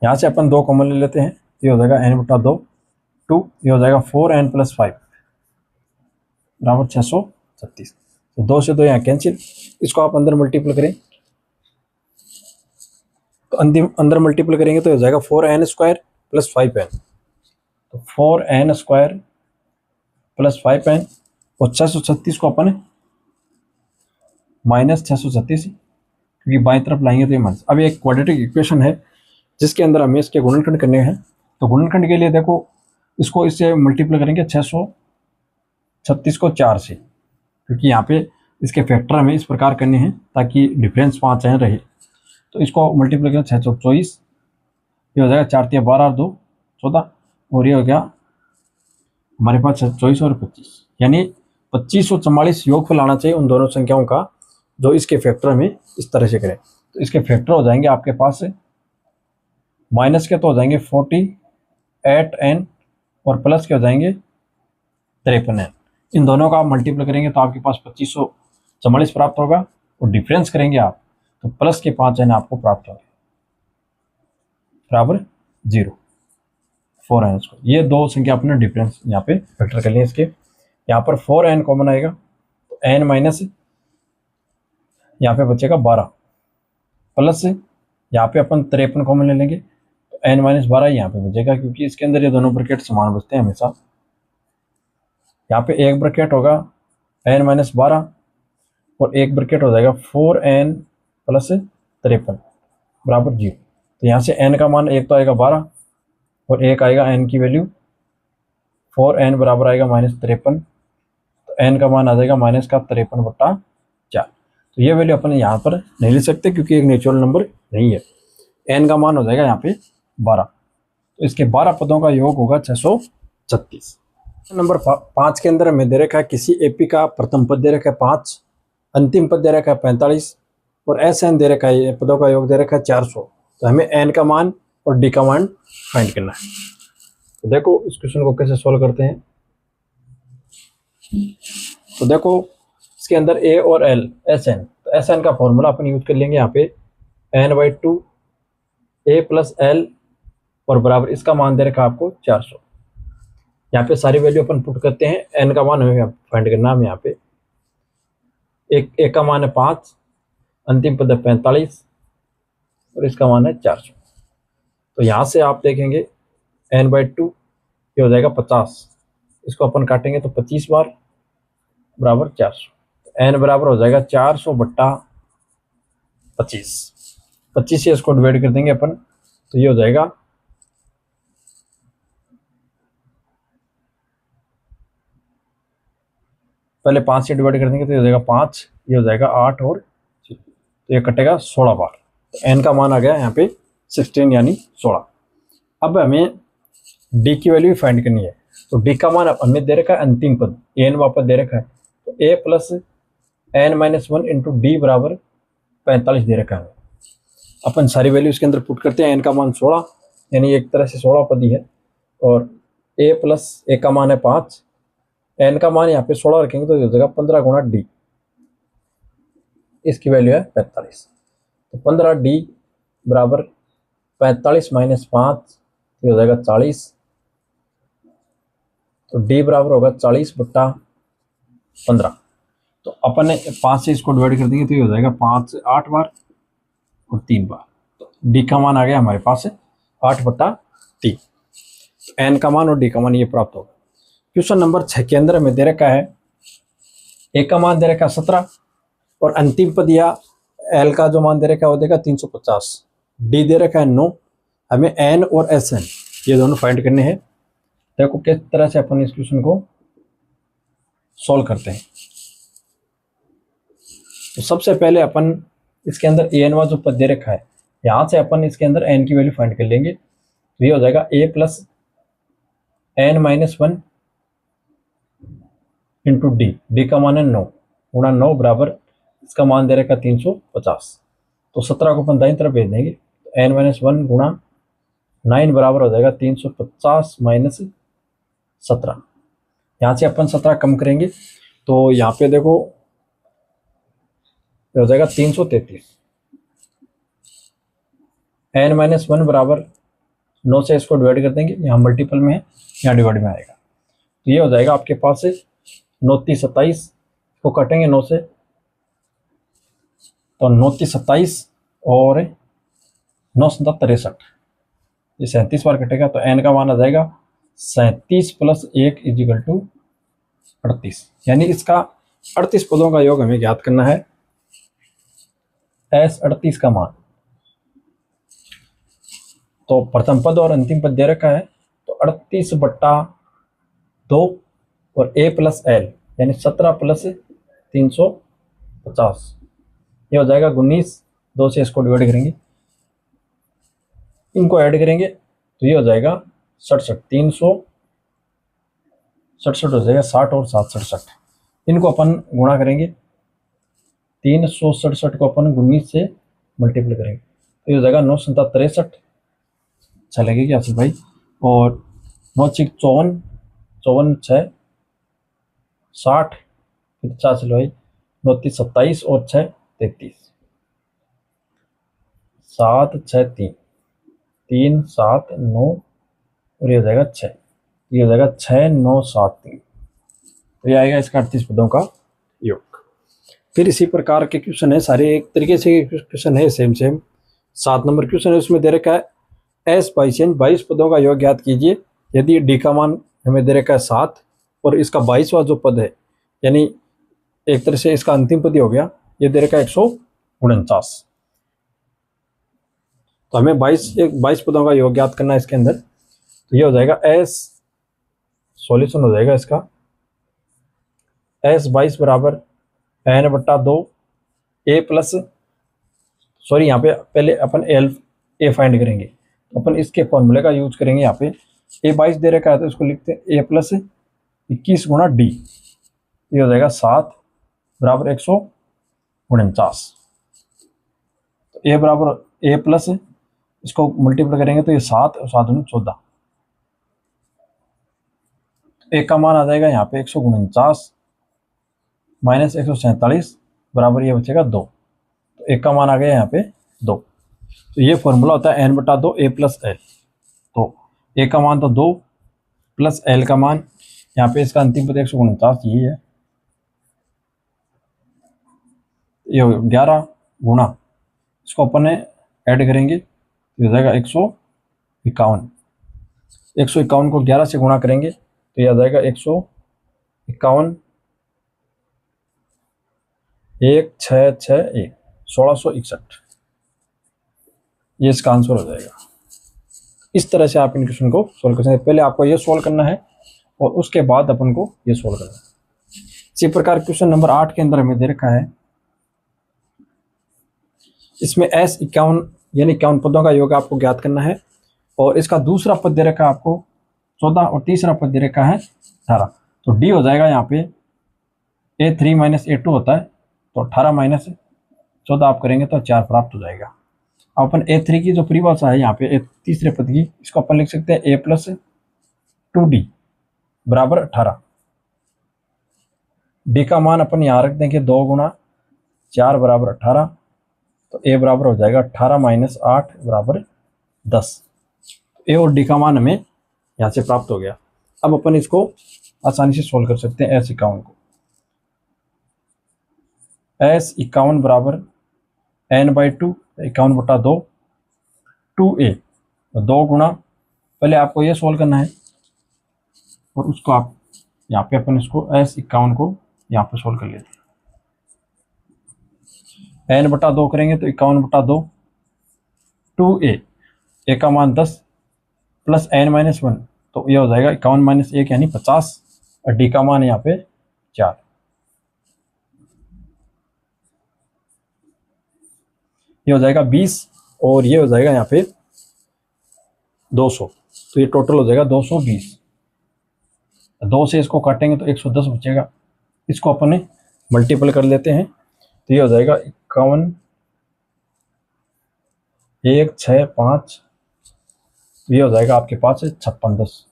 यहाँ से अपन 2 कॉमन ले लेते हैं, ये हो जाएगा n/2 2, ये हो जाएगा 4n + 5 बराबर 636। तो 2 से 2 यहाँ कैंसिल, इसको आप अंदर मल्टीप्लाई करें तो अंदर मल्टीप्लाई करेंगे तो हो जाएगा 4n² + 5n, तो 4n² + 5n और 636 को अपन -636 क्योंकि बाईं तरफ लाएंगे तो ये माइनस। अब एक क्वाड्रेटिक इक्वेशन है जिसके अंदर हमें इसके गुणनखंड करने हैं, तो गुणनखंड के लिए देखो इसको इससे मल्टीप्लाई करेंगे 636 को 4 से, क्योंकि यहाँ पे इसके फैक्टर हमें इस प्रकार करने हैं ताकि डिफरेंस 5 रहे। तो इसको मल्टीप्लाई करें 6 चौक 24, ये हो जाएगा 4 × 12 और 2 14 और ये हो गया हमारे पास 24 और 25, यानी 25 और 44 योगफल आना चाहिए उन दोनों संख्याओं का जो इसके फैक्टर में इस तरह से करें। तो इसके फैक्टर हो जाएंगे आपके पास माइनस के तो हो जाएंगे 48n और प्लस के हो जाएंगे 53n। इन दोनों का आप मल्टीप्लाई करेंगे तो आपके पास 2544 प्राप्त होगा और डिफरेंस करेंगे आप तो प्लस के 5n आपको प्राप्त होंगे बराबर 0 4n²। ये 2 संख्या अपने डिफरेंस यहाँ पे फैक्टर कर लिए। इसके यहाँ पर 4n कॉमन आएगा तो n माइनस यहाँ पे बचेगा 12 प्लस यहाँ पे अपन 53 कॉमन ले लेंगे तो n - 12 यहाँ पे बचेगा, क्योंकि इसके अंदर ये दोनों ब्रैकेट समान बचते हैं हमेशा। यहाँ पे एक ब्रैकेट होगा n - 12 और एक ब्रैकेट हो जाएगा 4n + 53 बराबर 0। तो यहाँ से n का मान एक तो आएगा 12 और एक आएगा n की वैल्यू 4n बराबर आएगा -53, तो n का मान आ जाएगा -53/4। तो ये वैल्यू अपन यहाँ पर नहीं ले सकते क्योंकि एक नेचुरल नंबर नहीं है। n का मान हो जाएगा यहाँ पे 12, तो इसके 12 पदों का योग होगा 636। नंबर 5 के अंदर हमें दे रखा है किसी एपी का प्रथम पद दे रखा है 5, अंतिम पद दे रखा है 45 और SN दे रखा है, पदों का योग दे रखा है 400। तो हमें n का मान और d का मान फाइंड करना है। तो देखो इस क्वेश्चन को कैसे सोल्व करते हैं। तो देखो इसके अंदर a और l SN, तो SN का फॉर्मूला अपन यूज कर लेंगे यहाँ पे n/2 a + l और बराबर इसका मान दे रखा आपको 400। यहाँ पे सारी वैल्यू अपन पुट करते हैं। n का मान हमें फाइंड करना है। यहाँ पे एक का मान है 5, अंतिम पद है 45 और इसका मान है 400। तो यहाँ से आप देखेंगे n/2 ये हो जाएगा 50, इसको अपन काटेंगे तो 25 बार बराबर 400। तो n बराबर हो जाएगा 400/25। 25 से इसको डिवाइड कर देंगे अपन तो ये हो जाएगा पहले 5 से डिवाइड कर देंगे तो ये हो जाएगा 5, ये हो जाएगा 8 और 6, तो ये कटेगा 16 बार। तो n का मान आ गया यहाँ पे 16 यानी 16। अब हमें d की वैल्यू फाइंड करनी है। तो d का मान हमें दे रखा है अंतिम पद n वापस दे रखा है, तो a + n - 1 इंटू डी बराबर 45 दे रखा है। अपन सारी वैल्यू इसके अंदर पुट करते हैं। n का मान 16 यानी एक तरह से 16 पद ही है और a + a का मान है 5, n का मान यहाँ पे 16 रखेंगे तो ये हो जाएगा 15 × d, इसकी वैल्यू है 45। तो 15d बराबर 45 - 5 ये हो जाएगा 40, तो d बराबर होगा 40/15। तो अपन ने 5 से इसको डिवाइड कर देंगे तो ये हो जाएगा 5 से 8 बार और 3 बार। तो d का मान आ गया हमारे पास 8/3। n का मान और d का मान ये प्राप्त होगा। क्वेश्चन नंबर 6 के अंदर हमें दे रखा है a का मान दे रखा है 17 और अंतिम पद या l का जो मान दे रखा है वो देगा 350, d दे रखा है 9। हमें n और SN ये दोनों फाइंड करने हैं। देखो किस तरह से अपन इस क्वेश्चन को सॉल्व करते हैं। तो सबसे पहले अपन इसके अंदर ए एन वाला जो पद दे रखा है, यहाँ से अपन इसके अंदर एन की वैल्यू फाइंड कर लेंगे। तो ये हो जाएगा a plus N minus one into d, d का मान है 9 गुणा 9 बराबर इसका मान दे रखा 350। तो 17 को अपन दाईं तरफ भेज देंगे, तो एन माइनस वन गुणा 9 बराबर हो जाएगा 350 माइनस 17। यहाँ से अपन 17 कम करेंगे तो यहाँ पे देखो हो जाएगा 333। एन माइनस वन बराबर 9 से इसको डिवाइड कर देंगे, यहाँ मल्टीपल में है, यहाँ डिवाइड में आएगा। तो ये हो जाएगा आपके पास से 9 तीस 27 को कटेंगे 9 से, तो 9 तीस 27 और 9 सत्तर 63, ये 37 बार कटेगा। तो एन का मान आ जाएगा 37 प्लस 1 इजिकल टू 38। यानी इसका 38 पदों का योग हमें ज्ञात करना है, एस 38 का मान। तो प्रथम पद और अंतिम पद दे रखा है, तो 38 बट्टा 2 और ए प्लस एल यानी 17 प्लस 350, ये हो जाएगा 19। 2 से इसको डिवाइड करेंगे, इनको ऐड करेंगे तो ये हो जाएगा 67, 367 हो जाएगा, 60 और 7 67। इनको अपन गुणा करेंगे, 367 को अपन 19 से मल्टीप्लाई करेंगे तो ये हो जाएगा 9 सत्तर 63। अच्छा लगेगी आसिफ भाई। और 9 6 54, 54 6 60, फिर 4 चलो भाई, 9 तीस 27 और 6 33, 7 6 3 3 7 9 और ये हो जाएगा 6, ये हो जाएगा 6 9 7 3। तो ये आएगा इसका 38 पदों का योग। फिर इसी प्रकार के क्वेश्चन है, सारे एक तरीके से क्वेश्चन है, सेम 7 नंबर क्वेश्चन है, उसमें दे रखा है एस 22 पदों का योग ज्ञात कीजिए। यदि डी का मान हमें दे रखा है 7 और इसका 22वां जो पद है, यानी एक तरह से इसका अंतिम पद ही हो गया, ये दे रखा है 149। तो हमें 22 पदों का योग ज्ञात करना है इसके अंदर। तो ये हो जाएगा एस, सॉल्यूशन हो जाएगा इसका एस 22 बराबर एन बट्टा 2 ए प्लस, सॉरी यहाँ पे पहले अपन एल ए फाइंड करेंगे, तो अपन इसके फॉर्मूले का यूज करेंगे। यहाँ पे ए 22 दे रखा है तो इसको लिखते हैं ए प्लस 21 गुणा डी, ये हो जाएगा 7 बराबर 149। तो ए बराबर ए प्लस इसको मल्टीप्लाई करेंगे तो ये 7 और 7 14, ए का मान आ जाएगा यहाँ पे 149 माइनस 147 बराबर ये बचेगा 2। तो ए का मान आ गया यहाँ पे 2। तो ये फॉर्मूला होता है एन बटा 2 ए प्लस एल। तो ए का मान तो 2 प्लस एल का मान, यहाँ पे इसका अंतिम पद 149 ये है, ये 11 गुणा इसको अपन ऐड करेंगे तो हो जाएगा 151। 151 को 11 से गुणा करेंगे तो यह आ जाएगा 151 1 6 6 1 1661, ये इसका आंसर हो जाएगा। इस तरह से आप इन क्वेश्चन को सोल्व कर सकते हैं। पहले आपको ये सोल्व करना है और उसके बाद अपन को ये सोल्व करना है। इसी प्रकार क्वेश्चन नंबर 8 के अंदर हमें दे रखा है, इसमें एस 51 यानी 51 पदों का योग आपको ज्ञात करना है और इसका दूसरा पद दे रखा है आपको 14 और तीसरा पद दे रखा है 18। तो डी हो जाएगा यहाँ पे A3 माइनस A2 होता है, तो 18 माइनस 14 आप करेंगे तो 4 प्राप्त हो जाएगा। अब अपन A3 की जो परिभाषा है यहाँ पे तीसरे पद की, इसको अपन लिख सकते हैं A प्लस 2D बराबर 18। डी का मान अपन यहाँ रख देंगे 2 गुणा 4 बराबर 18, तो ए बराबर हो जाएगा 18 माइनस 8 बराबर 10। ए और डी का मान हमें यहाँ से प्राप्त हो गया। अब अपन इसको आसानी से सोल्व कर सकते हैं एस 51 को। एस 51 बराबर एन बाई 2, 51 बटा 2 2a, तो 2 गुणा, पहले आपको ये सोल्व करना है और उसको आप यहाँ पे अपन इसको एस 51 को यहाँ पे सोल्व कर लेते हैं। एन बटा 2 करेंगे तो 51 बटा 2 2a, ए का मान 10 प्लस एन माइनस 1, तो ये हो जाएगा 51 माइनस 1 यानी 50 और डी का मान यहाँ पे 4। ये हो जाएगा 20 और ये हो जाएगा यहाँ पे 200, तो ये टोटल हो जाएगा 220। 2 से इसको काटेंगे तो 110 बचेगा, इसको अपन ने मल्टीपल कर लेते हैं तो ये हो जाएगा 51, 1, 6, 5, ये हो जाएगा आपके पास 56, 10,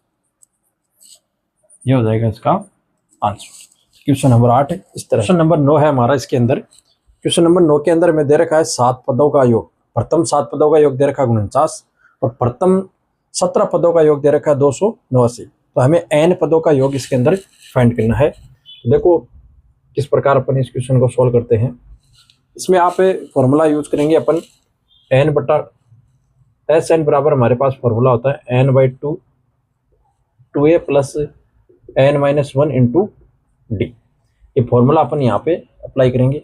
ये हो जाएगा इसका आंसर। क्वेश्चन नंबर 8 इस तरह। क्वेश्चन नंबर 9 है हमारा इसके अंदर। क्वेश्चन नंबर 9 के अंदर में दे रखा है 7 पदों का योग, प्रथम 7 पदों का योग दे रखा है 49 और प्रथम 17 पदों का योग दे रखा है 289। तो हमें n पदों का योग इसके अंदर फाइंड करना है। तो देखो किस प्रकार अपन इस क्वेश्चन को सॉल्व करते हैं। इसमें आप फॉर्मूला यूज करेंगे अपन n बटा एस एन बराबर हमारे पास फॉर्मूला होता है n/2 2a plus n-1 into D. ये फॉर्मूला अपन यहाँ पे अप्लाई करेंगे।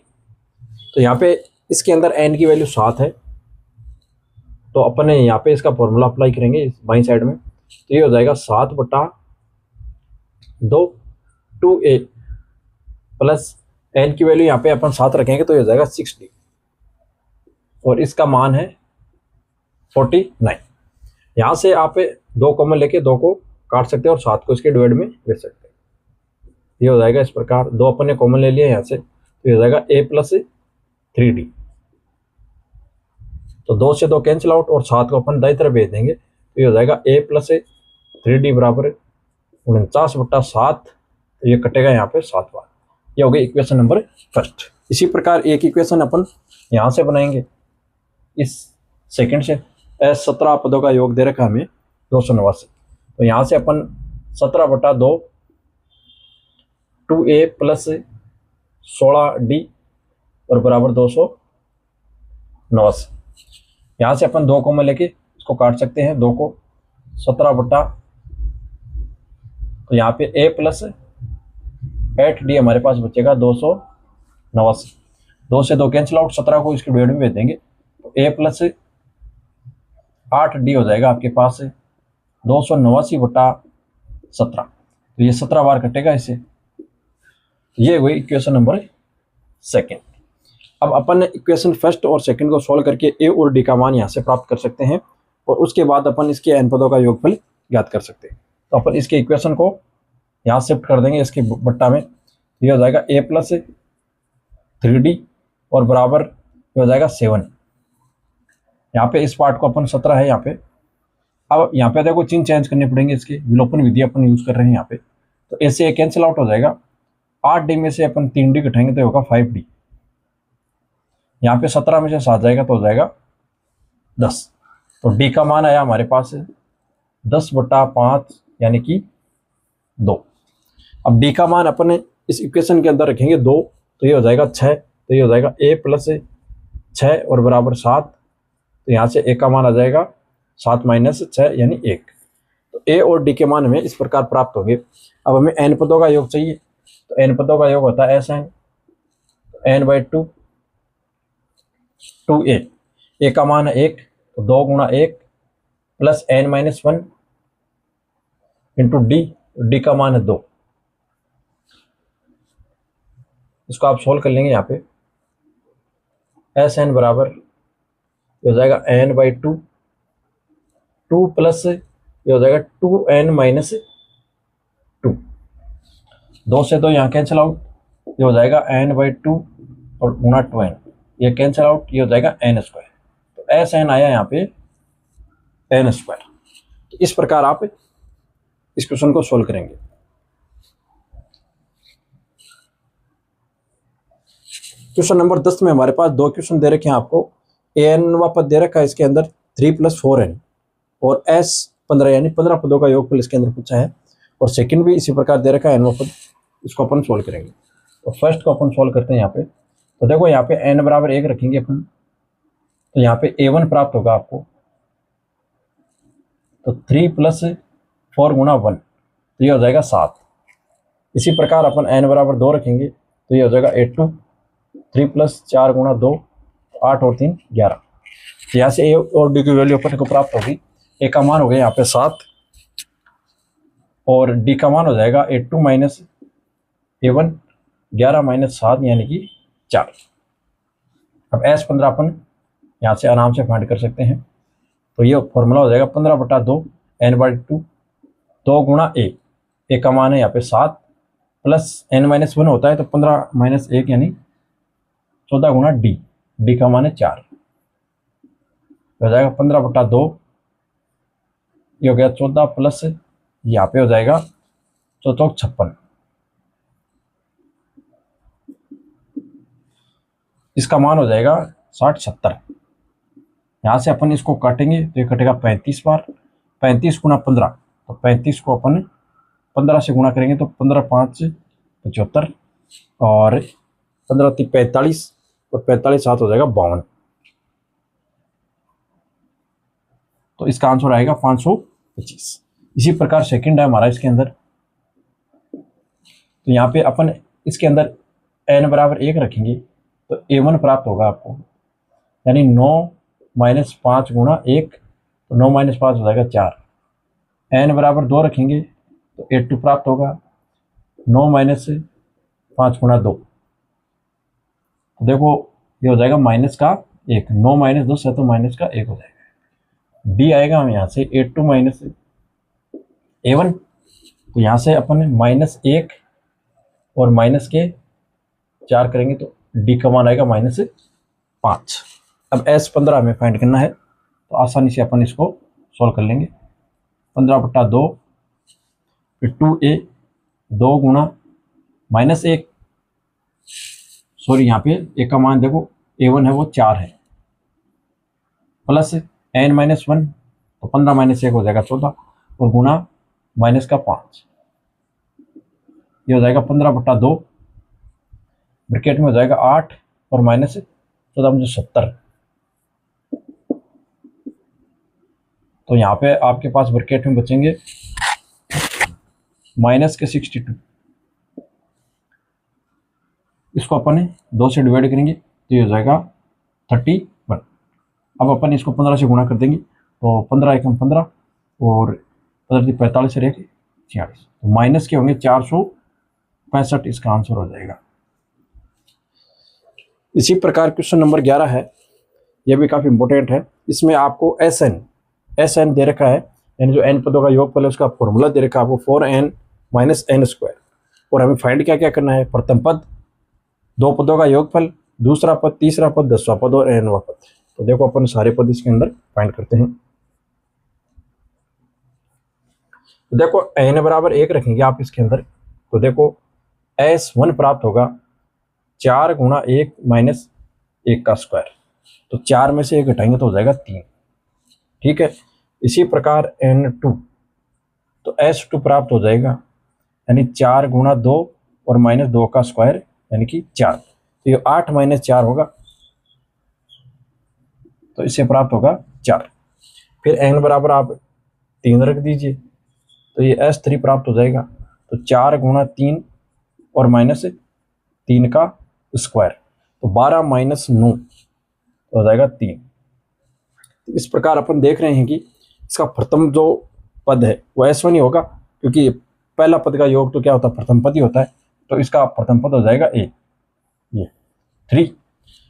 तो यहाँ पे इसके अंदर n की वैल्यू 7 है, तो अपन यहाँ पे इसका फॉर्मूला अप्लाई करेंगे इस बाई साइड में। तो ये हो जाएगा 7 बटा 2 2a प्लस n की वैल्यू यहाँ पे अपन 7 रखेंगे तो ये हो जाएगा 6d और इसका मान है 49। यहाँ से आप 2 कॉमन लेके 2 को काट सकते हैं और 7 को इसके डिवाइड में भेज सकते हैं। ये हो जाएगा इस प्रकार, 2 अपन ने कॉमन ले लिया यहाँ से, तो ये हो जाएगा a प्लस 3d। तो 2 से 2 कैंसिल आउट और 7 को अपन दाई तरफ भेज देंगे तो ये हो जाएगा a प्लस 3d बराबर 49 बटा 7। तो ये कटेगा यहाँ पे 7 बार। ये हो गई इक्वेशन नंबर फर्स्ट। इसी प्रकार एक इक्वेशन अपन यहाँ से बनाएंगे इस सेकंड से। 17 पदों का योग दे रखा हमें 289। तो यहाँ से अपन 17 बटा 2 2a प्लस 16d और बराबर 289। यहाँ से अपन 2 कॉमन लेके इसको काट सकते हैं 2 को। 17 बटा, तो यहाँ पे a प्लस 8d हमारे पास बचेगा 289। 2 से 2 कैंसिल आउट, 17 को इसके डिवाइड में भेज देंगे तो a प्लस 8d हो जाएगा आपके पास 289 बटा 17। तो ये 17 बार कटेगा इससे। ये हुई इक्वेशन नंबर सेकंड। अब अपन ने इक्वेशन फर्स्ट और सेकंड को सॉल्व करके a और d का मान यहाँ से प्राप्त कर सकते हैं और उसके बाद अपन इसके n पदों का योगफल ज्ञात कर सकते हैं। तो अपन इसके इक्वेशन को यहाँ शिफ्ट कर देंगे इसके बट्टा में। ये हो जाएगा a प्लस 3d और बराबर हो जाएगा 7। यहाँ पे इस पार्ट को अपन 17 है यहाँ पे। अब यहाँ पे देखो चिन्ह चेंज करने पड़ेंगे, इसके विलोपन विधि अपन यूज कर रहे हैं यहाँ पे। तो a से a कैंसिल आउट हो जाएगा, 8d में से अपन 3d घटाएंगे तो होगा 5d। यहाँ पे 17 में से 7 जाएगा तो हो जाएगा 10। तो d का मान आया हमारे पास 10 बटा 5 यानी कि 2। अब d का मान अपन इस इक्वेशन के अंदर रखेंगे 2, तो ये हो जाएगा 6। तो ये हो जाएगा a प्लस 6 और बराबर 7। तो यहाँ से a का मान आ जाएगा 7 माइनस 6 यानी 1। तो a और d के मान हमें इस प्रकार प्राप्त होंगे। अब हमें n पदों का योग चाहिए, तो n पदों का योग होता है Sn, n/2 2a। a का मान है 1 तो 2 गुणा 1 प्लस n-1 इंटू d का मान है 2। इसको आप सोल्व कर लेंगे यहाँ पे। Sn बराबर हो जाएगा n/2 2 प्लस ये हो जाएगा 2n-2। 2 से 2 यहाँ कैंसिल आउट, ये हो जाएगा n/2 और गुणा 2n, ये कैंसिल आउट, ये हो जाएगा n स्क्वायर। तो Sn आया यहाँ पे n स्क्वायर। तो इस प्रकार आप इस क्वेश्चन को सोल्व करेंगे। क्वेश्चन नंबर 10 में हमारे पास 2 क्वेश्चन दे रखे हैं आपको। an पद दे रखा है इसके अंदर 3 + 4n और s 15 यानी 15 पदों का योगफल इसके अंदर पूछा है और सेकंड भी इसी प्रकार दे रखा है n पद। इसको अपन सोल्व करेंगे। तो फर्स्ट को अपन सोल्व करते हैं यहाँ पे। तो देखो यहाँ पे n बराबर 1 रखेंगे अपन, तो यहाँ पे a1 प्राप्त होगा आपको। तो 3 + 4 गुणा 1, तो ये हो जाएगा 7। इसी प्रकार अपन n बराबर 2 रखेंगे तो ये हो जाएगा 8 3 + 4 गुणा 2 8 और 3 11। तो यहाँ से a और d की वैल्यू अपन को प्राप्त होगी। a का मान हो गया यहाँ पे 7 और d का मान हो जाएगा 8 माइनस a1 11 माइनस 7 यानी कि 4। अब S15 अपन यहाँ से आराम से फाइंड कर सकते हैं। तो ये फॉर्मूला हो जाएगा 15/2 n/2, 2 गुणा ए का मान है यहाँ पे 7 प्लस n-1 होता है तो 15 - 1 यानी 14 गुणा डी का मान है 4, हो जाएगा 15/2, ये हो गया 14 प्लस यहाँ पे हो जाएगा 56, इसका मान हो जाएगा 60-70। यहाँ से अपन इसको काटेंगे तो ये कटेगा 35 बार, 35 गुणा 15, तो 35 को अपन 15 से गुणा करेंगे तो 15×5 = 75 और 15×3 = 45 और 45 7 हो जाएगा 52। तो इसका आंसर आएगा 525। इसी प्रकार सेकंड है हमारा इसके अंदर। तो यहाँ पे अपन इसके अंदर n=1 रखेंगे तो a1 प्राप्त होगा आपको, यानी 9 - 5 गुणा 1, तो 9 - 5 हो जाएगा 4। n=2 रखेंगे तो a2 प्राप्त होगा, 9 - 5 गुणा 2, तो देखो ये हो जाएगा -1, 9 - 10 है तो -1 हो जाएगा। डी आएगा हम यहाँ से a2 - a1, तो यहाँ से अपन -1 और -4 करेंगे तो डी का मान आएगा -5। अब S15 हमें फाइंड करना है तो आसानी से अपन इसको सॉल्व कर लेंगे। 15/2 फिर 2a, 2 गुणा -1, सॉरी यहाँ पे a का मान देखो a1 है वो 4 है, प्लस n-1, तो 15 - 1 हो जाएगा 14 और गुणा -5, ये हो जाएगा 15/2, ब्रैकेट में हो जाएगा 8 और -14 70। तो यहाँ पे आपके पास ब्रैकेट में बचेंगे -62, इसको अपन 2 से डिवाइड करेंगे तो ये हो जाएगा 31। अब अपन इसको 15 से गुणा कर देंगे तो 15 × 15 और 45 से 46, तो माइनस के होंगे 465, इसका आंसर हो जाएगा। इसी प्रकार क्वेश्चन नंबर 11 है, यह भी काफ़ी इंपॉर्टेंट है। इसमें आपको एस एन दे रखा है, यानी जो एन पदों का योगफल है उसका फॉर्मूला दे रखा है आपको 4n - n², और हमें फाइंड क्या क्या करना है, प्रथम पद, 2 पदों का योगफल, दूसरा पद, तीसरा पद, 10वां पद और nवां पद। तो देखो अपन सारे पद इसके अंदर फाइंड करते हैं। तो देखो n=1 रखेंगे आप इसके अंदर, तो देखो S1 प्राप्त होगा 4 गुणा 1 - 1 का स्क्वायर, तो 4 में से 1 घटाएंगे तो हो जाएगा 3, ठीक है। इसी प्रकार n2, तो S2 प्राप्त हो जाएगा, यानी 4 गुणा 2 और -2 का स्क्वायर यानी कि 4, तो ये 8 - 4 होगा, तो इससे प्राप्त होगा 4। फिर n बराबर आप 3 रख दीजिए तो ये S3 प्राप्त हो जाएगा, तो 4 गुणा 3 और -3 का स्क्वायर, तो 12 - 9 हो जाएगा 3। तो इस प्रकार अपन देख रहे हैं कि इसका प्रथम जो पद है वो S1 ही होगा, क्योंकि पहला पद का योग तो क्या होता है, प्रथम पद ही होता है, तो इसका प्रथम पद हो जाएगा a, ये 3।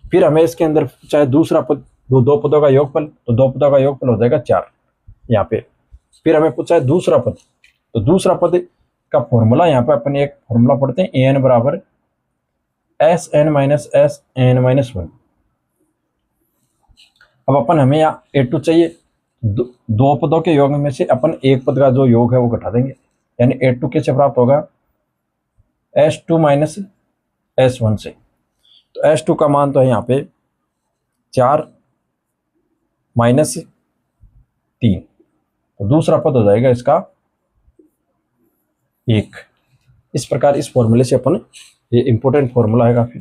फिर हमें इसके अंदर चाहे दूसरा पद, 2 पदों का योगफल, तो 2 पदों का योगफल हो जाएगा 4 यहाँ पे। फिर हमें पूछा है दूसरा पद, तो दूसरा पद का फॉर्मूला यहाँ पे अपन एक फॉर्मूला पढ़ते हैं, an = Sn - Sn-1। अब अपन हमें यहाँ a2 चाहिए, 2 पदों के योग में से अपन एक पद का जो योग है वो घटा देंगे, यानी a2 कैसे प्राप्त होगा, S2 - S1 से। तो S2 का मान तो है यहाँ पे 4 - 3, तो दूसरा पद हो जाएगा इसका 1। इस प्रकार इस फॉर्मूले से अपन, ये इंपॉर्टेंट फॉर्मूला है काफी।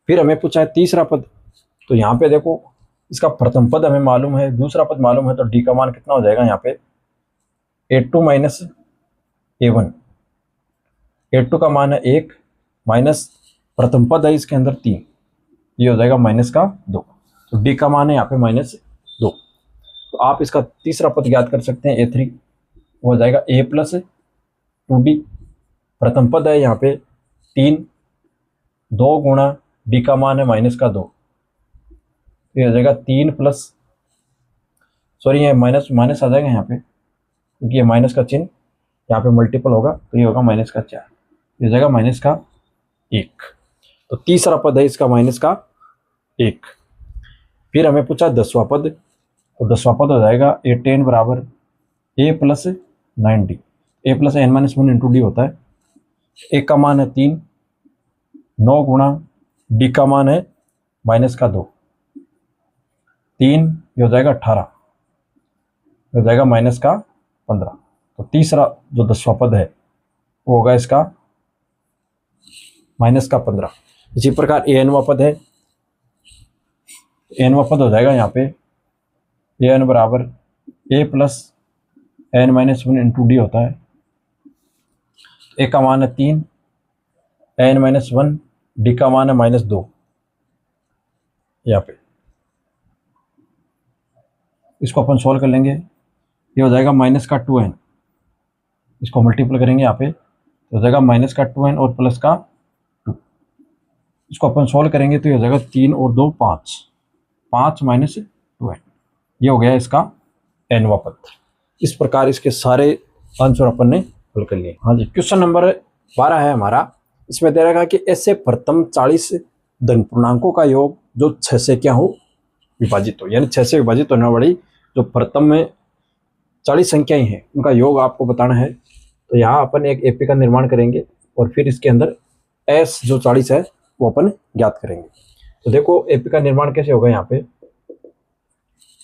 फिर हमें पूछा है तीसरा पद, तो यहाँ पे देखो इसका प्रथम पद हमें मालूम है, दूसरा पद मालूम है, तो डी का मान कितना हो जाएगा यहाँ पे a2 - a1, a2 का मान है 1 माइनस प्रथम पद है इसके अंदर 3, ये हो जाएगा -2, तो डी का मान है यहाँ पे -2। तो आप इसका तीसरा पद ज्ञात कर सकते हैं, a3 हो जाएगा a + 2d, प्रथम पद है यहाँ पे 3, 2 गुणा डी का मान है -2, ये हो जाएगा 3 प्लस, सॉरी ये माइनस माइनस आ जाएगा यहाँ पे, क्योंकि ये माइनस का चिन्ह यहाँ पे मल्टीपल होगा, तो ये होगा माइनस का 4, ये हो जाएगा माइनस का 1। तो तीसरा पद है इसका माइनस का 1। फिर हमें पूछा 10वां पद, तो 10वां पद हो जाएगा ए 10 बराबर a plus 9d। A plus N minus 1 into d होता है। ए का मान है 3, 9 गुणा डी का मान है माइनस का 2, 3 ये हो जाएगा 18, ये हो जाएगा माइनस का 15। तो तीसरा जो 10वां पद है वो होगा इसका माइनस का 15। इसी प्रकार ए एनवां पद है, एनवां पद हो जाएगा यहाँ पे ए एन बराबर a plus N minus 1 into d होता है। ए का मान है 3, एन माइनस 1, डी का मान है माइनस 2। यहाँ पे इसको अपन सॉल्व कर लेंगे, ये हो जाएगा माइनस का 2n, इसको मल्टीपल करेंगे यहाँ पे तो हो जाएगा माइनस का 2n और प्लस का 2। इसको अपन सॉल्व करेंगे तो ये हो जाएगा 3 और 2 5, 5 माइनस 2n, ये हो गया इसका nवां पद। इस प्रकार इसके सारे आंसर अपन ने हल कर लिए। हाँ जी, क्वेश्चन नंबर 12 है हमारा। इसमें दे रखा कि ऐसे प्रथम 40 धन पूर्णांकों का योग जो 6 से क्या हो विभाजित हो, यानी 6 से विभाजित होने वाली जो प्रथम में 40 संख्याएं हैं उनका योग आपको बताना है। तो यहाँ अपन एक एपी का निर्माण करेंगे और फिर इसके अंदर एस जो 40 है वो अपन ज्ञात करेंगे। तो देखो एपी का निर्माण कैसे होगा। यहाँ पे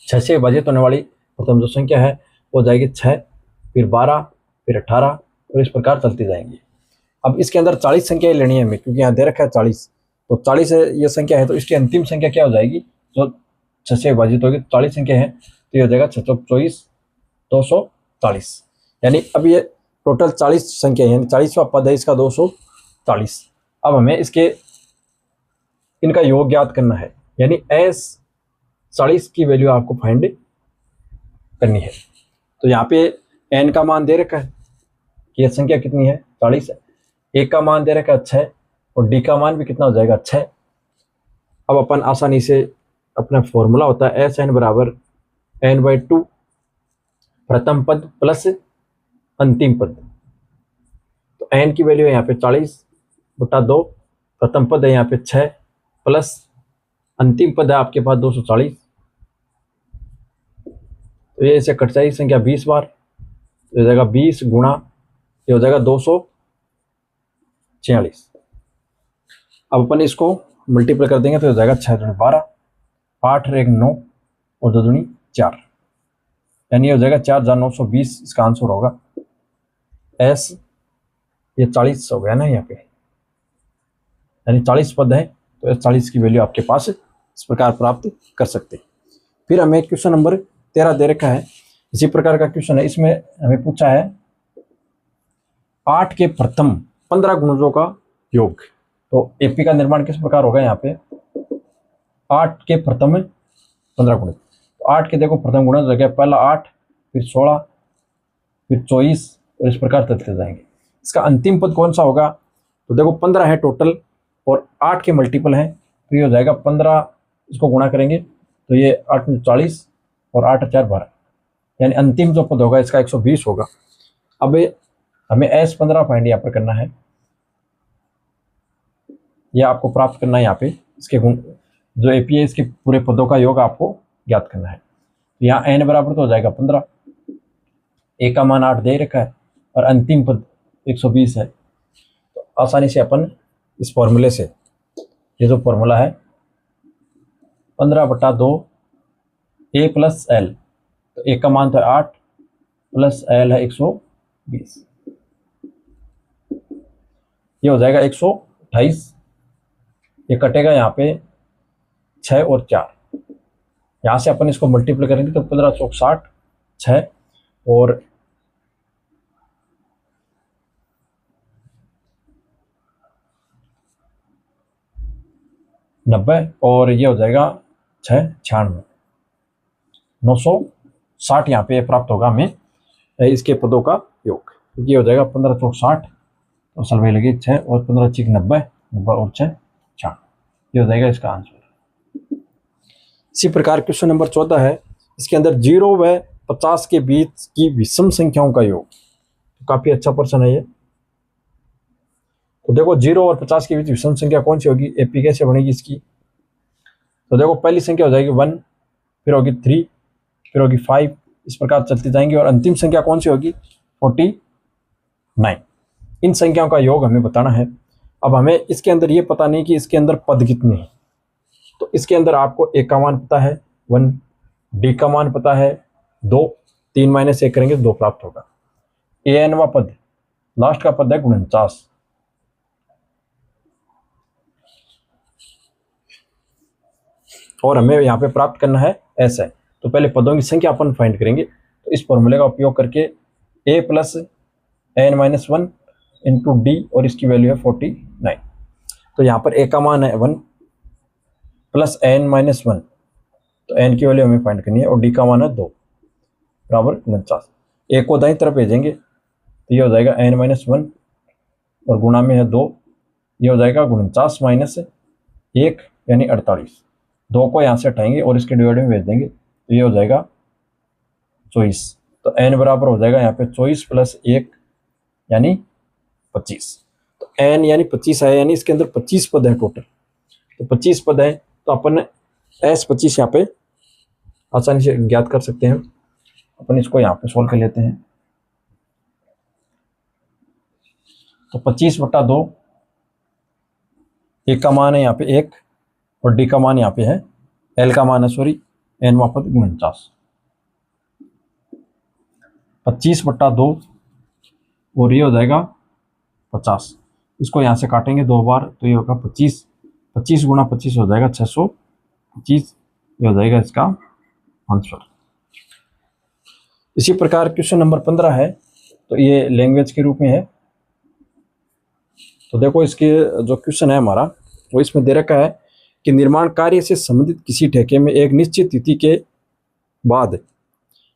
6 से विभाजित होने वाली प्रथम जो संख्या है वो जाएगी 6, फिर 12, फिर 18 और इस प्रकार चलती जाएंगी। अब इसके अंदर 40 संख्याएं लेनी है हमें, क्योंकि यहाँ दे रखा है 40, तो 40 ये संख्या है तो इसकी अंतिम संख्या क्या हो जाएगी जो 6 से विभाजित होगी। 40 संख्या है तो ये हो जाएगा 6 चौक 24, 240, यानी अब ये टोटल 40 संख्या यानी 40वां पद है इसका 240। अब हमें इसके इनका योग ज्ञात करना है, यानी एस 40 की वैल्यू आपको फाइंड करनी है। तो यहाँ पे एन का मान दे रखा है कि यह संख्या कितनी है 40 है, ए का मान दे रखा है 6 और डी का मान भी कितना हो जाएगा 6। अब अपन आसानी से अपना फॉर्मूला होता है एस एन बराबर n/2 प्रथम पद प्लस अंतिम पद। तो n की वैल्यू है यहाँ पे 40/2, प्रथम पद है यहाँ पे 6 प्लस अंतिम पद है आपके पास 240। तो ये इसे कट जाएगी संख्या 20 बार, तो हो जाएगा 20 गुणा ये हो जाएगा 246। अब अपन इसको मल्टीपल कर देंगे तो हो जाएगा 6 दूनी 12, 8 1 9 और 2 दूनी 4, यानी हो जाएगा 4 × 920 इसका आंसर होगा। एस ये 40 हो गया ना यहाँ पे, यानी 40 पद है तो एस 40 की वैल्यू आपके पास इस प्रकार प्राप्त कर सकते हैं। फिर हमें क्वेश्चन नंबर 13 दे रखा है, इसी प्रकार का क्वेश्चन है। इसमें हमें पूछा है 8 के प्रथम 15 गुणजों का योग। तो एपी का निर्माण किस प्रकार होगा। यहाँ पे 8 के प्रथम 15 गुण, तो 8 के देखो प्रथम गुणज हो गया, पहला 8, फिर 16, फिर 24 और इस प्रकार चलते जाएंगे। इसका अंतिम पद कौन सा होगा। तो देखो 15 है टोटल और 8 के मल्टीपल हैं, तो ये हो जाएगा 15, इसको गुणा करेंगे तो ये 8 में 40 और 8 4 12, यानी अंतिम जो पद होगा इसका 120 होगा। अब हमें S15 फाइंड यहाँ पर करना है, यह आपको प्राप्त करना है। यहाँ पे इसके गुण जो एपी है इसके पूरे पदों का योग आपको ज्ञात करना है। तो यहाँ n बराबर तो हो जाएगा 15, ए का मान 8 दे रखा है और अंतिम पद 120 है। तो आसानी से अपन इस फॉर्मूले से, ये जो फॉर्मूला है 15/2 ए प्लस एल, तो ए का मान था 8 प्लस एल है 120, ये हो जाएगा 128। ये कटेगा यहाँ पे 6 और 4, यहाँ से अपन इसको मल्टीप्लाई करेंगे तो 15 चौक 60, 6 और 90 और ये हो जाएगा 6 96, 960 यहाँ पे प्राप्त होगा हमें इसके पदों का योग। ये हो जाएगा 15 चौक 60 तो सलवाई लगी 6 और 15 चिक 90, 90 और 6 96, ये हो जाएगा इसका आंसर। इसी प्रकार क्वेश्चन नंबर 14 है, इसके अंदर 0 व 50 के बीच की विषम संख्याओं का योग। तो काफी अच्छा प्रश्न है ये। तो देखो 0 और 50 के बीच विषम संख्या कौन सी होगी, एपी कैसे बनेगी इसकी। तो देखो पहली संख्या हो जाएगी 1, फिर होगी 3, फिर होगी 5, इस प्रकार चलती जाएंगी, और अंतिम संख्या कौन सी होगी 49। इन संख्याओं का योग हमें बताना है। अब हमें इसके अंदर ये पता नहीं कि इसके अंदर पद कितने हैं। तो इसके अंदर आपको ए का मान पता है 1, डी का मान पता है 2, 3 - 1 करेंगे 2 प्राप्त होगा। एनवा पद, लास्ट का पद है 49, और हमें यहाँ पे प्राप्त करना है ऐसा है। तो पहले पदों की संख्या अपन फाइंड करेंगे। तो इस फॉर्मूले का उपयोग करके a + n - 1 इंटू डी, और इसकी वैल्यू है 49। तो यहाँ पर a का मान है 1 + n - 1, तो n की वैल्यू हमें फाइंड करनी है, और d का मान है 2 बराबर 49। a को दाईं तरफ भेजेंगे तो ये हो जाएगा n - 1 और गुणा में है 2, ये हो जाएगा 49 - 1 यानी 48। 2 को यहाँ से हटाएंगे और इसके डिवाइड में भेज देंगे तो ये हो जाएगा 24। तो n बराबर हो जाएगा यहाँ पे 24 + 1 यानी 25। तो n यानी 25 है, यानी इसके अंदर 25 पद है टोटल। तो 25 पद है, तो अपन S25 यहाँ पे आसानी से ज्ञात कर सकते हैं। अपन इसको यहाँ पे सोल्व कर लेते हैं। तो 25/2, ए का मान है यहाँ पे 1 और डी का मान यहाँ पे है, एल का मान है सॉरी एन पद 49। 25/2 और ये हो जाएगा 50। इसको यहाँ से काटेंगे 2 बार तो ये होगा 25। 25 × 25 हो जाएगा 625, ये हो जाएगा इसका आंसर। इसी प्रकार क्वेश्चन नंबर 15 है, तो ये लैंग्वेज के रूप में है। तो देखो इसके जो क्वेश्चन है हमारा, वो इसमें दे रखा है कि निर्माण कार्य से संबंधित किसी ठेके में एक निश्चित तिथि के बाद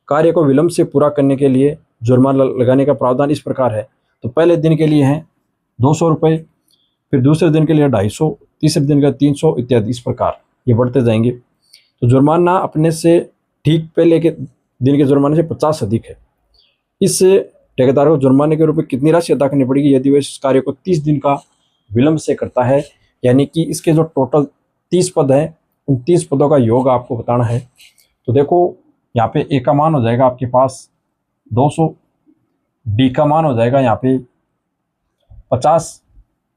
कार्य को विलंब से पूरा करने के लिए जुर्माना लगाने का प्रावधान इस प्रकार है। तो पहले दिन के लिए है 200 रुपये, फिर दूसरे दिन के लिए 250, तीसरे दिन का 300 इत्यादि, इस प्रकार ये बढ़ते जाएंगे। तो जुर्माना अपने से ठीक पहले के दिन के जुर्माने से 50 अधिक है। इस ठेकेदार को जुर्माने के रूप में कितनी राशि अदा करनी पड़ेगी यदि वह इस कार्य को 30 दिन का विलंब से करता है। यानी कि इसके जो टोटल 30 पद हैं, उन 30 पदों का योग आपको बताना है। तो देखो यहाँ पे ए का मान हो जाएगा आपके पास 200, डी का मान हो जाएगा यहाँ पे 50,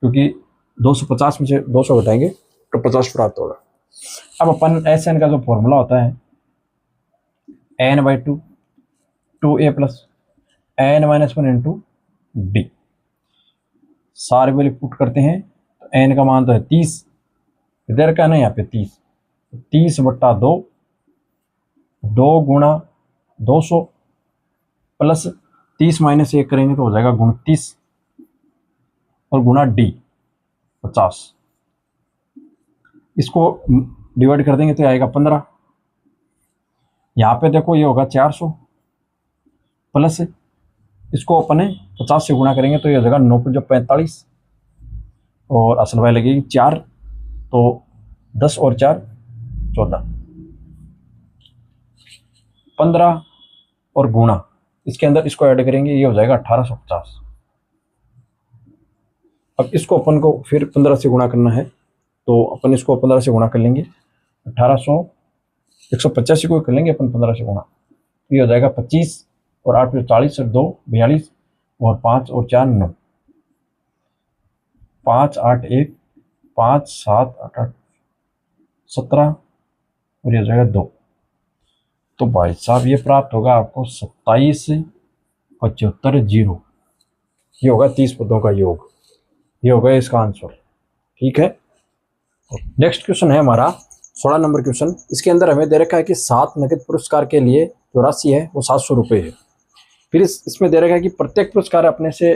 क्योंकि 250 में से 200 घटाएंगे तो 50 प्राप्त होगा। अब अपन एस एन का जो फॉर्मूला होता है n/2 2a + n - 1 into D, सारे वैल्यू पुट करते हैं। तो n का मान तो है 30, इधर का ना यहाँ पे 30, 30/2, 2 × 200 प्लस 30 - 1 करेंगे तो हो जाएगा 29, और गुणा डी 50। इसको डिवाइड कर देंगे तो आएगा 15। यहाँ पे देखो ये होगा 400 प्लस इसको अपने 50 से गुणा करेंगे तो ये हो जाएगा 9 × 45, और असल वाई लगेगी 4, तो 10 और 4 14, 15 और गुणा इसके अंदर इसको ऐड करेंगे, ये हो जाएगा 1850। अब इसको अपन को फिर 15 से गुणा करना है, तो अपन इसको 15 से गुणा कर लेंगे। 1800 185 को कर लेंगे अपन 15 से गुणा, तो ये हो जाएगा 25, और 8 × 40 और 2 42, और 5 और 4 9, 5 8 1 5 7 8 8 17, और ये हो जाएगा 2। तो भाई साहब ये प्राप्त होगा आपको 27,75,0। ये होगा 30 पदों का योग, ये होगा इसका आंसर। ठीक है। नेक्स्ट क्वेश्चन है हमारा 16 नंबर क्वेश्चन। इसके अंदर हमें दे रखा है कि 7 नकद पुरस्कार के लिए जो राशि है वो 700 रुपये है। फिर इसमें दे रखा है कि प्रत्येक पुरस्कार अपने से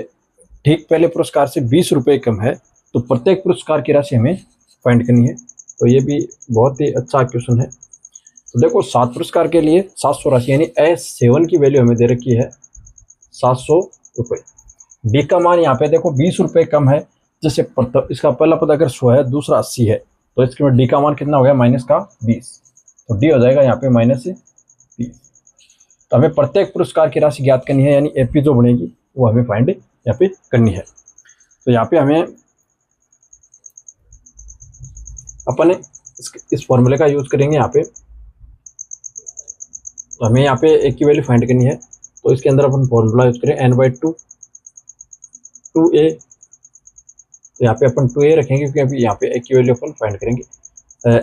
ठीक पहले पुरस्कार से 20 रुपये कम है, तो प्रत्येक पुरस्कार की राशि हमें फाइंड करनी है। तो ये भी बहुत ही अच्छा क्वेश्चन है। तो देखो 7 पुरस्कार के लिए 700 राशि, यानी S7 की वैल्यू हमें दे रखी है 700 रुपये। डी का मान यहाँ पे देखो 20 रुपये कम है, जैसे इसका पहला पद अगर 100 है, दूसरा 80 है, तो इसके में डी का मान कितना हो गया -20। तो डी हो जाएगा यहाँ पे -20। तो हमें प्रत्येक पुरस्कार की राशि ज्ञात करनी है, यानी एपी जो बनेगी वो हमें फाइंड यहाँ पे करनी है। तो यहाँ पे हमें अपन इस फॉर्मूले का यूज करेंगे यहाँ पे। तो हमें यहाँ पे एक की वैल्यू फाइंड करनी है, तो इसके अंदर अपन फॉर्मूला यूज करें n/2 2a। तो यहाँ पे अपन 2a रखेंगे क्योंकि अभी यहाँ पे एक की वैल्यू अपन फाइंड करेंगे।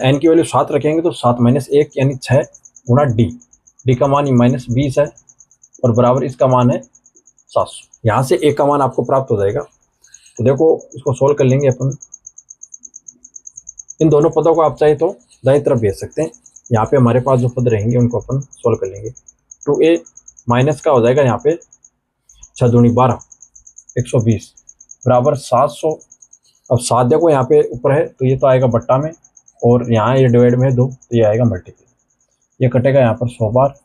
n की वैल्यू 7 रखेंगे तो 7 - 1 यानी 6 गुणा डी का मान -20 है और बराबर इसका मान है 700। यहाँ से a का मान आपको प्राप्त हो जाएगा। तो देखो इसको सोल्व कर लेंगे अपन। इन दोनों पदों को आप चाहे तो दाईं तरफ भेज सकते हैं। यहाँ पे हमारे पास जो पद रहेंगे उनको अपन सोल्व कर लेंगे। 2a माइनस का हो जाएगा यहाँ पे 6 दूनी 12 120 बराबर 700। अब 7 देखो यहाँ पे ऊपर है तो ये तो आएगा बट्टा में, और यहाँ ये डिवाइड में है 2 तो ये आएगा मल्टीपल। ये कटेगा यहाँ पर 100 बार,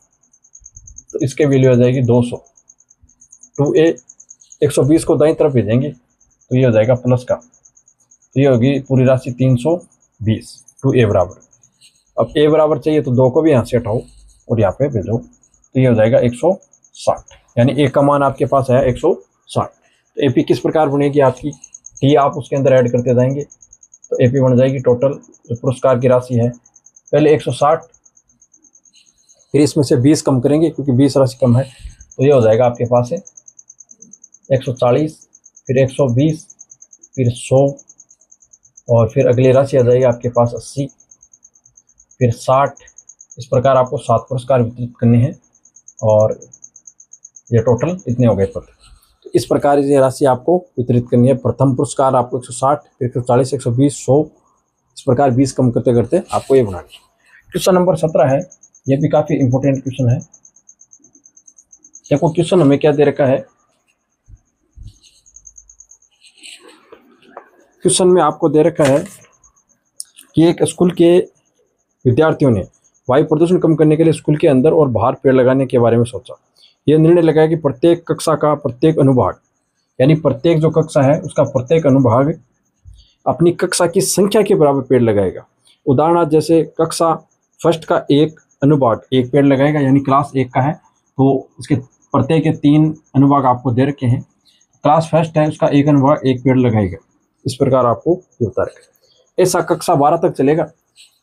तो इसके वैल्यू आ जाएगी 200। 2a 120 को दाईं तरफ भेजेंगे तो ये हो जाएगा प्लस का, तो ये होगी पूरी राशि 320। 2a बराबर, अब a बराबर चाहिए तो 2 को भी यहाँ से हटाओ और यहाँ पे भेजो, तो ये हो जाएगा 160, यानी a का मान आपके पास है 160। तो एपी किस प्रकार बनेगी आपकी, टी आप उसके अंदर ऐड करते जाएंगे तो एपी बन जाएगी टोटल जो पुरस्कार की राशि है। पहले 160, फिर इसमें से 20 कम करेंगे क्योंकि 20 राशि कम है, तो ये हो जाएगा आपके पास है 140, फिर 120, फिर 100, और फिर अगली राशि आ जाएगी आपके पास 80, फिर 60। इस प्रकार आपको 7 पुरस्कार वितरित करने हैं और ये टोटल इतने हो गए पद। तो इस प्रकार ये राशि आपको वितरित करनी है। प्रथम पुरस्कार आपको 160, फिर 140, 120, 100, इस प्रकार 20 कम करते करते आपको ये बनानी है। क्वेश्चन नंबर 17 है, ये भी काफ़ी इंपॉर्टेंट क्वेश्चन है। देखो क्वेश्चन हमें क्या दे रखा है, क्वेश्चन में आपको दे रखा है कि एक स्कूल के विद्यार्थियों ने वायु प्रदूषण कम करने के लिए स्कूल के अंदर और बाहर पेड़ लगाने के बारे में सोचा। यह निर्णय लगाया कि प्रत्येक कक्षा का प्रत्येक अनुभाग, यानी प्रत्येक जो कक्षा है उसका प्रत्येक अनुभाग अपनी कक्षा की संख्या के बराबर पेड़ लगाएगा। उदाहरण जैसे कक्षा फर्स्ट का एक अनुभाग एक पेड़ लगाएगा, यानी क्लास 1 का है तो इसके प्रत्येक के 3 अनुभाग आपको दे रखे हैं। क्लास फर्स्ट है उसका एक अनुभाग एक पेड़ लगाएगा। इस प्रकार आपको ये बता रखा। ऐसा कक्षा 12 तक चलेगा।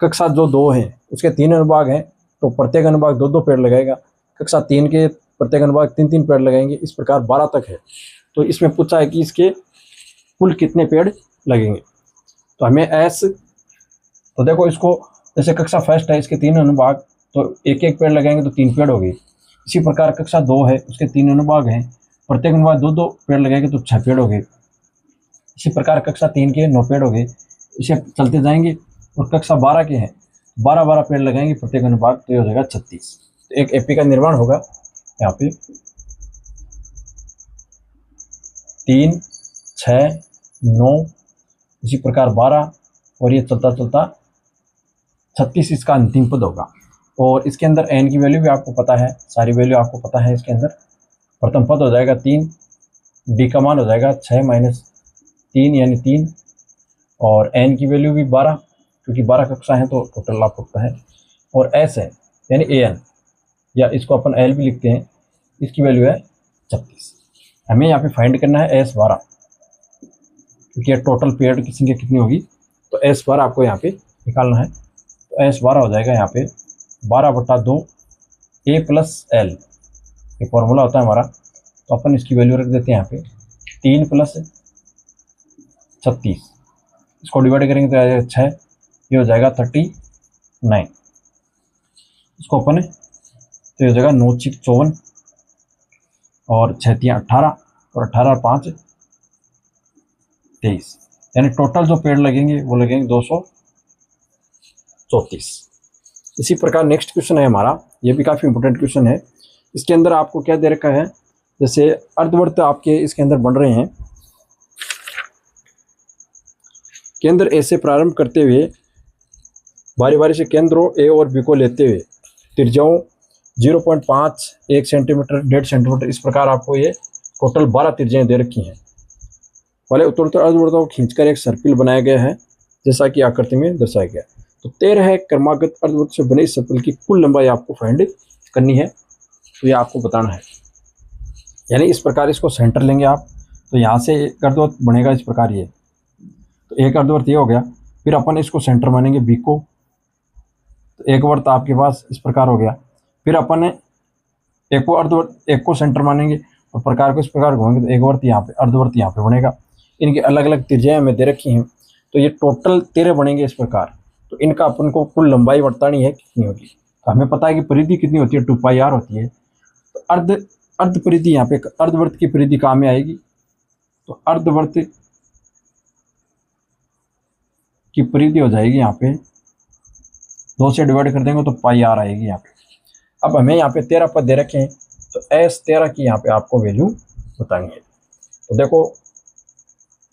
कक्षा जो 2 है उसके 3 अनुभाग हैं तो प्रत्येक अनुभाग 2-2 पेड़ लगाएगा। कक्षा 3 के प्रत्येक अनुभाग 3-3 पेड़ लगाएंगे। इस प्रकार 12 तक है। तो इसमें पूछा है कि इसके कुल कितने पेड़ लगेंगे। तो हमें एस, तो देखो इसको जैसे कक्षा फर्स्ट है इसके 3 अनुभाग तो एक एक पेड़ लगाएंगे तो 3 पेड़ हो गए। इसी प्रकार कक्षा 2 है उसके 3 अनुभाग हैं, प्रत्येक अनुभाग 2-2 पेड़ लगाएंगे तो 6 पेड़ हो गए। इसी प्रकार कक्षा 3 के 9 पेड़ हो गए। इसे चलते जाएंगे। और कक्षा 12 के हैं 12-12 पेड़ लगाएंगे प्रत्येक अनुभाग, तो ये हो जाएगा 36। तो एक एपी का निर्माण होगा यहाँ पे 3, 6, 9, इसी प्रकार 12 और ये चलता चलता 36 इसका अंतिम पद होगा। और इसके अंदर एन की वैल्यू भी आपको पता है, सारी वैल्यू आपको पता है। इसके अंदर प्रथम पद हो जाएगा 3, डी का मान हो जाएगा 6 - 3 यानी 3, और एन की वैल्यू भी 12 क्योंकि 12 कक्षा है तो टोटल आपको पता है। और एस है यानी ए एन, या इसको अपन एल भी लिखते हैं, इसकी वैल्यू है 36। हमें यहाँ पे फाइंड करना है एस 12 क्योंकि टोटल पेड़ की संख्या कितनी होगी, तो एस 12 आपको यहाँ पे निकालना है। तो एस 12 हो जाएगा यहाँ पे 12/2 ए प्लस एल, ये फॉर्मूला होता है हमारा। तो अपन इसकी वैल्यू रख देते हैं यहाँ पे 3 + 36, इसको डिवाइड करेंगे तो आ जाएगा 6, ये हो जाएगा 39। इसको अपन तो ये हो जाएगा 9 × 6 = 54 और 6 × 3 = 18 और 18 और 5 = 23, यानी टोटल जो पेड़ लगेंगे वो लगेंगे 234। इसी प्रकार नेक्स्ट क्वेश्चन है हमारा, ये भी काफ़ी इंपॉर्टेंट क्वेश्चन है। इसके अंदर आपको क्या दे रखा है, जैसे अर्धवृत्त आपके इसके अंदर बन रहे हैं। केंद्र ए से प्रारंभ करते हुए बारी बारी से केंद्रों ए और बी को लेते हुए त्रिज्याओं 0.5, 1 सेंटीमीटर, 1.5 सेंटीमीटर, इस प्रकार आपको ये टोटल 12 त्रिज्याएं दे रखी हैं। वाले उत्तरोत्तर अर्धवृत्तों को खींचकर एक सर्पिल बनाया गया है जैसा कि आकृति में दर्शाया गया। तो 13 है क्रमागत अर्धवृत्त से बने इस सर्कल की कुल लंबाई आपको फाइंड करनी है, तो ये आपको बताना है। यानी इस प्रकार इसको सेंटर लेंगे आप, तो यहाँ से एक अर्धवृत्त बनेगा इस प्रकार ये, तो एक अर्धवृत्त ये हो गया। फिर अपन इसको सेंटर मानेंगे बी को, तो एक वर्त आपके पास इस प्रकार हो गया। फिर अपन एक को अर्धवृत्त, एक को सेंटर मानेंगे और प्रकार को इस प्रकार घुमाएंगे, तो एक वर्त यहाँ पे, अर्धवृत्त यहाँ पे बनेगा। इनकी अलग अलग त्रिज्याएं हमें दे रखी हैं, तो ये टोटल 13 बनेंगे इस प्रकार। तो इनका अपन को कुल लंबाई बतानी है कितनी होगी। तो हमें पता है कि परिधि कितनी होती है, 2πr होती है। तो अर्ध परिधि यहाँ पे अर्धवृत्त की परिधि काम में आएगी, तो अर्धवृत्त की परिधि हो जाएगी यहाँ पे 2 से डिवाइड कर देंगे तो πr आएगी यहाँ पे। अब हमें यहाँ पे 13 पद दे रखे हैं, तो S13 की यहाँ पे आपको वैल्यू बतानी है। तो देखो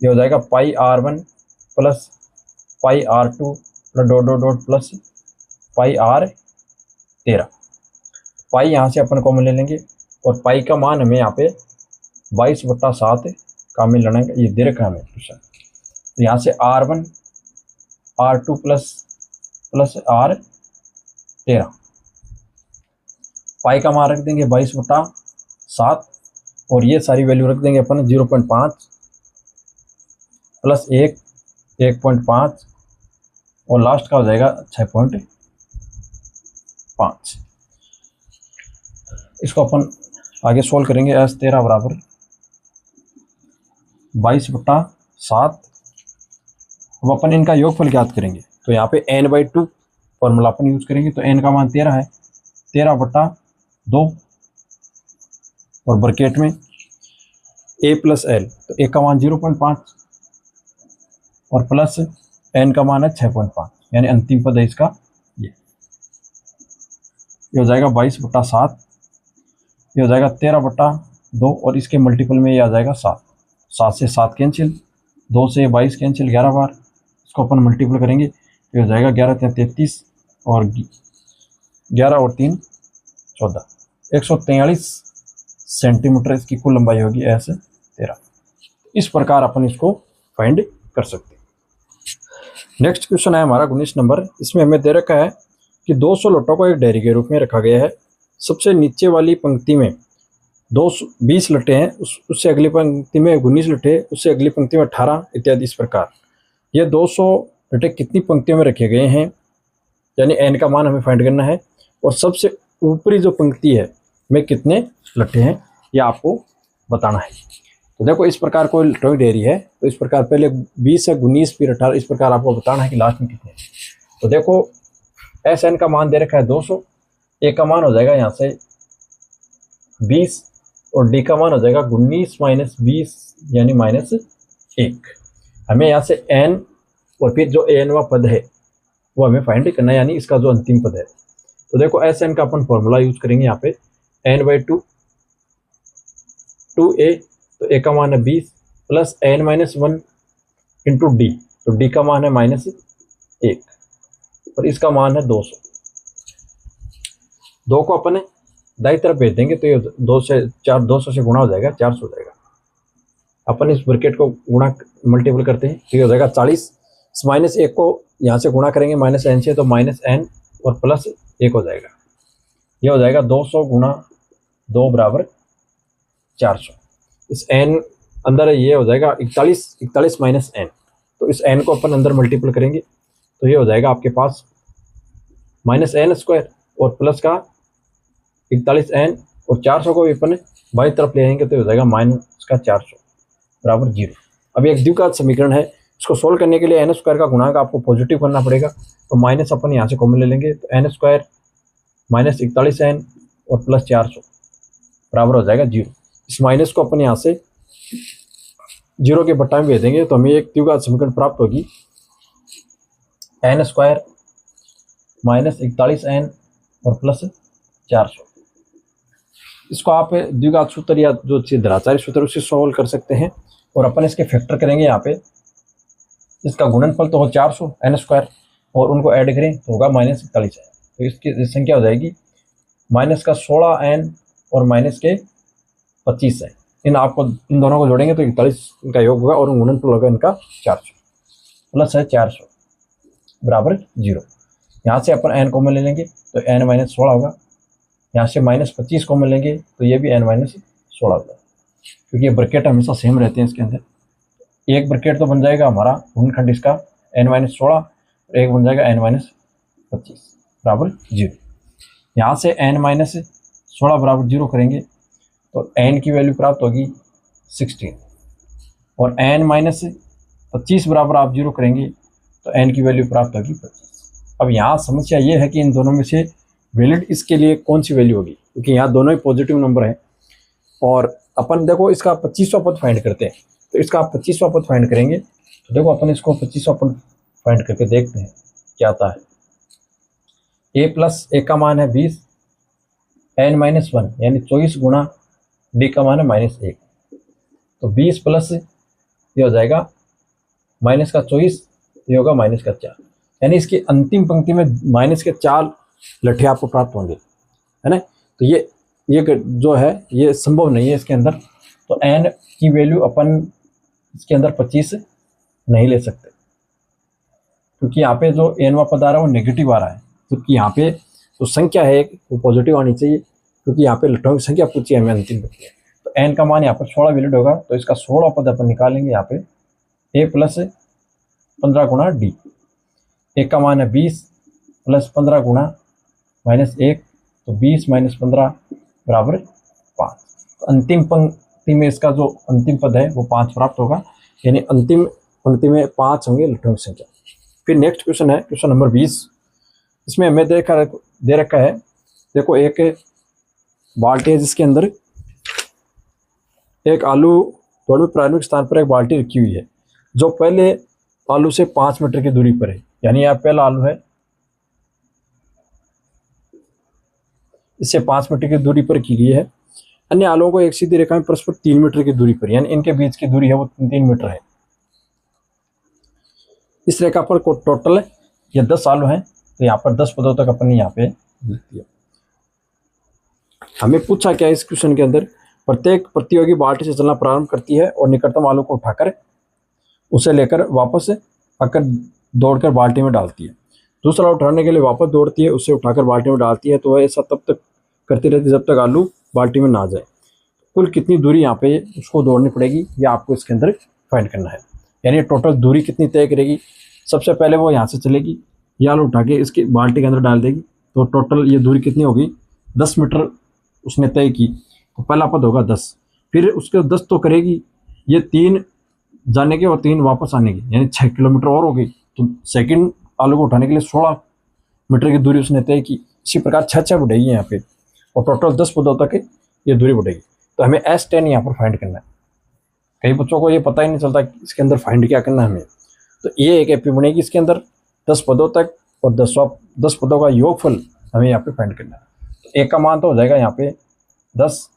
ये हो जाएगा πr1 plus πr2 plus dot dot dot plus πr13। पाई यहाँ से अपन कॉमन ले लेंगे और पाई का मान हमें यहाँ पे 22/7 काम में लेना है, ये दे रखा है हमें क्वेश्चन। तो यहाँ से r1 r2 प्लस r13, पाई का मान रख देंगे 22/7 और ये सारी वैल्यू रख देंगे अपन 0.5 प्लस 1 1.5 और लास्ट का हो जाएगा 6.5। इसको अपन आगे सोल्व करेंगे। S13 बराबर 22/7। अब अपन इनका योगफल ज्ञात करेंगे, तो यहाँ पे n/2 फॉर्मूला अपन यूज करेंगे। तो n का मान 13 है, 13/2 और ब्रैकेट में a प्लस l, तो a का मान 0.5 और प्लस n का मान है 6.5, यानी अंतिम पद है इसका ये हो जाएगा 22/7, ये हो जाएगा 13/2 और इसके मल्टीपल में ये आ जाएगा 7। 7 से 7 कैंसिल, 2 से 22 कैंसिल 11 बार, इसको अपन मल्टीपल करेंगे ये हो जाएगा 11 × 33 और 11 और 3 14, 143 सेंटीमीटर इसकी कुल लंबाई होगी S13। इस प्रकार अपन इसको फाइंड कर सकते हैं। नेक्स्ट क्वेश्चन है हमारा 19 नंबर। इसमें हमें दे रखा है कि 200 लोटों को एक डेयरी के रूप में रखा गया है। सबसे नीचे वाली पंक्ति में 20 लट्टे हैं, उससे अगली पंक्ति में 19 लट्टे, उससे अगली पंक्ति में 18 इत्यादि। इस प्रकार ये 200 लट्टे कितनी पंक्तियों में रखे गए हैं, यानी n का मान हमें फाइंड करना है। और सबसे ऊपरी जो पंक्ति है में कितने लट्टे हैं ये आपको बताना है। तो देखो इस प्रकार कोई लट्टों की डेयरी है, तो इस प्रकार पहले 20 है, 19 फिर 18, इस प्रकार आपको बताना है कि लास्ट में कितने हैं। तो देखो Sn का मान दे रखा है 200, ए का मान हो जाएगा यहाँ से 20 और डी का मान हो जाएगा 19 - 20 यानी -1। हमें यहाँ से n और फिर जो nवा पद है वो हमें फाइंड करना है, यानी इसका जो अंतिम पद है। तो देखो Sn का अपन फॉर्मूला यूज करेंगे यहाँ पे n/2 2a, तो a का मान है 20 प्लस n-1 इंटू डी, तो डी का मान है -1 और इसका मान है 200। 2 को अपन दाई तरफ भेज देंगे तो ये 200 से गुणा हो जाएगा, 400 हो जाएगा। अपन इस ब्रैकेट को गुणा मल्टीपल करते हैं तो ये हो जाएगा 40। इस -1 को यहाँ से गुणा करेंगे -n से, तो -n और +1 हो जाएगा। ये हो जाएगा 200 × 2 बराबर 400। इस n अंदर ये हो जाएगा 41 माइनस n, तो इस n को अपन अंदर मल्टीपल करेंगे तो ये हो जाएगा आपके पास -n² और प्लस का 41n और 400 को भी अपन बाई तरफ ले आएंगे तो हो जाएगा -400 बराबर 0। अब एक द्विघात समीकरण है, इसको सोल्व करने के लिए n² का गुणांक आपको पॉजिटिव करना पड़ेगा, तो माइनस अपन यहाँ से कॉमन ले लेंगे, तो n² -41n और प्लस 400 बराबर हो जाएगा 0। इस माइनस को अपन यहाँ से 0 के बट्टा में भेज देंगे तो हमें एक द्विघात समीकरण प्राप्त होगी n² -41n और प्लस 400। इसको आप द्विघात सूत्र या जो द्विघातारी सूत्र उससे सॉल्व कर सकते हैं और अपन इसके फैक्टर करेंगे। यहाँ पे इसका गुणनफल तो हो 400 n² और उनको ऐड करें तो होगा -41n, तो इसकी संख्या हो जाएगी -16n और -25n। इन दोनों को जोड़ेंगे तो 41 इनका योग होगा और गुणनफल होगा इनका 400 प्लस है 400 बराबर 0। यहाँ से अपन n कॉमन ले लेंगे तो n माइनस 16 होगा। यहाँ से -25 कॉमन लेंगे तो ये भी n माइनस 16 होगा, क्योंकि ये ब्रैकेट हमेशा सेम रहते हैं इसके अंदर। एक ब्रैकेट तो बन जाएगा हमारा गुणनखंड इसका n माइनस 16 और एक बन जाएगा n माइनस 25 बराबर 0। यहाँ से n माइनस 16 बराबर 0 करेंगे तो n की वैल्यू प्राप्त होगी 16 और n माइनस 25 बराबर आप 0 करेंगे तो n की वैल्यू प्राप्त होगी 25। अब यहाँ समस्या ये है कि इन दोनों में से वैलिड इसके लिए कौन सी वैल्यू होगी, क्योंकि यहाँ दोनों ही पॉजिटिव नंबर है और अपन देखो इसका 25वां पद फाइंड करते हैं। तो इसका आप 25वां पद फाइंड करेंगे तो देखो अपन इसको 25वां पद फाइंड करके देखते हैं क्या आता है। a प्लस a का मान है 20, n माइनस 1 यानी 24 गुणा d का मान है -1, तो 20 प्लस ये हो जाएगा माइनस का 24, ये होगा माइनस का 4, यानी इसकी अंतिम पंक्ति में माइनस के 4 लठे आपको प्राप्त होंगे, है ना। तो ये जो है ये संभव नहीं है इसके अंदर, तो n की वैल्यू अपन इसके अंदर 25 नहीं ले सकते, क्योंकि यहाँ पे जो nवां पद आ रहा है वो नेगेटिव आ रहा है, जबकि यहाँ पे जो संख्या है वो पॉजिटिव आनी चाहिए, क्योंकि यहाँ पे लठों की संख्या पूछी है हमें अंतिम पंक्ति है। तो n का मान यहाँ पर 16 वैलिड होगा, तो इसका 16 पद अपन निकालेंगे यहाँ पे a प्लस 15 गुणा d। a का मान है 20 प्लस 15 गुणा -1, तो 20 माइनस 15 बराबर 5। तो अंतिम पंक्ति में इसका जो अंतिम पद है वो 5 प्राप्त होगा, यानी अंतिम पंक्ति में 5 होंगे लठों की संख्या। फिर नेक्स्ट क्वेश्चन है क्वेश्चन नंबर 20। इसमें हमें दे रखा है, देखो एक बाल्टी है जिसके अंदर एक आलू दोनों प्रारंभिक स्थान पर एक बाल्टी रखी हुई है जो पहले आलू से 5 मीटर की दूरी पर है, यानी यह पहला आलू है, इससे 5 मीटर की दूरी पर की गई है। अन्य आलुओं को एक सीधी रेखा में परस्पर 3 मीटर की दूरी पर, यानी इनके बीच की दूरी है वो 3 मीटर है। इस रेखा पर टोटल ये 10 आलू हैं, तो यहाँ पर 10 पदों तक अपन यहाँ पे लिख दिया। हमें पूछा क्या इस क्वेश्चन के अंदर, प्रत्येक प्रतियोगी बाल्टी से चलना प्रारंभ करती है और निकटतम आलू को उठाकर उसे लेकर वापस आकर दौड़कर बाल्टी में डालती है। दूसरा उठाने के लिए वापस दौड़ती है, उसे उठाकर बाल्टी में डालती है, तो वह ऐसा तब तक करती रहती है जब तक आलू बाल्टी में ना जाए। कुल कितनी दूरी यहाँ पे उसको दौड़नी पड़ेगी, या आपको इसके अंदर फाइंड करना है, यानी टोटल दूरी कितनी तय करेगी। सबसे पहले वो यहाँ से चलेगी, ये आलू उठा के इसकी बाल्टी के अंदर डाल देगी, तो टोटल ये दूरी कितनी होगी 10 मीटर उसने तय की, तो पहला पद होगा 10। फिर उसके 10 तो करेगी, ये 3 जाने के और 3 वापस आने की, यानी 6 किलोमीटर और हो गई। तो सेकंड आलू को उठाने के लिए 16 मीटर की दूरी उसने तय की। इसी प्रकार 6 बढ़ेगी यहाँ पे, और टोटल 10 पदों तक ये दूरी बढ़ेगी। तो हमें S10 यहाँ पर फाइंड करना है। कई बच्चों को ये पता ही नहीं चलता कि इसके अंदर फाइंड क्या करना है हमें। तो ये एक एपी बनेगी इसके अंदर 10 पदों तक, और 10 पदों का योगफल हमें यहाँ पे फाइंड करना है। तो A का मान तो हो जाएगा यहाँ पे 10,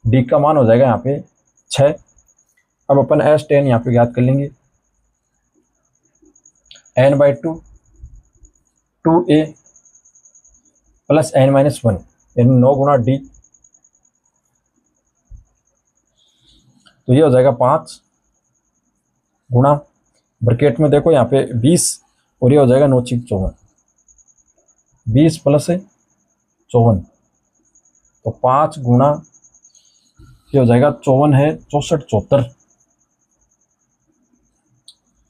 D का मान हो जाएगा यहाँ पे 6। अब अपन S10 यहाँ पे याद कर लेंगे, n/2 2a प्लस n-1 यानी 9 गुणा d, तो ये हो जाएगा 5 गुणा ब्रैकेट में देखो यहाँ पे 20, और ये हो जाएगा 9 × 54, 20 प्लस 54, तो 5 गुणा ये हो जाएगा 54 है 64 74,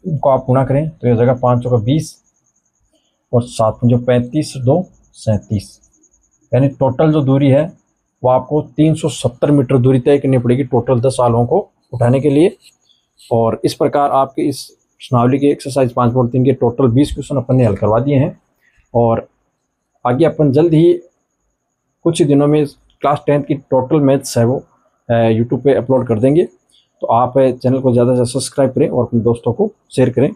इनको आप गुणा करें तो ये हो जाएगा 5 × 20 और 7 जो 35 2 37, यानी टोटल जो दूरी है वो आपको 370 मीटर दूरी तय करनी पड़ेगी टोटल 10 आलुओं को उठाने के लिए। और इस प्रकार आपके इस प्रश्नावली के एक्सरसाइज 5.3 के टोटल 20 क्वेश्चन अपन ने हल करवा दिए हैं, और आगे अपन जल्द ही कुछ ही दिनों में क्लास 10th की टोटल मैथ्स है वो यूट्यूब पे अपलोड कर देंगे। तो आप चैनल को ज़्यादा से सब्सक्राइब करें और अपने दोस्तों को शेयर करें।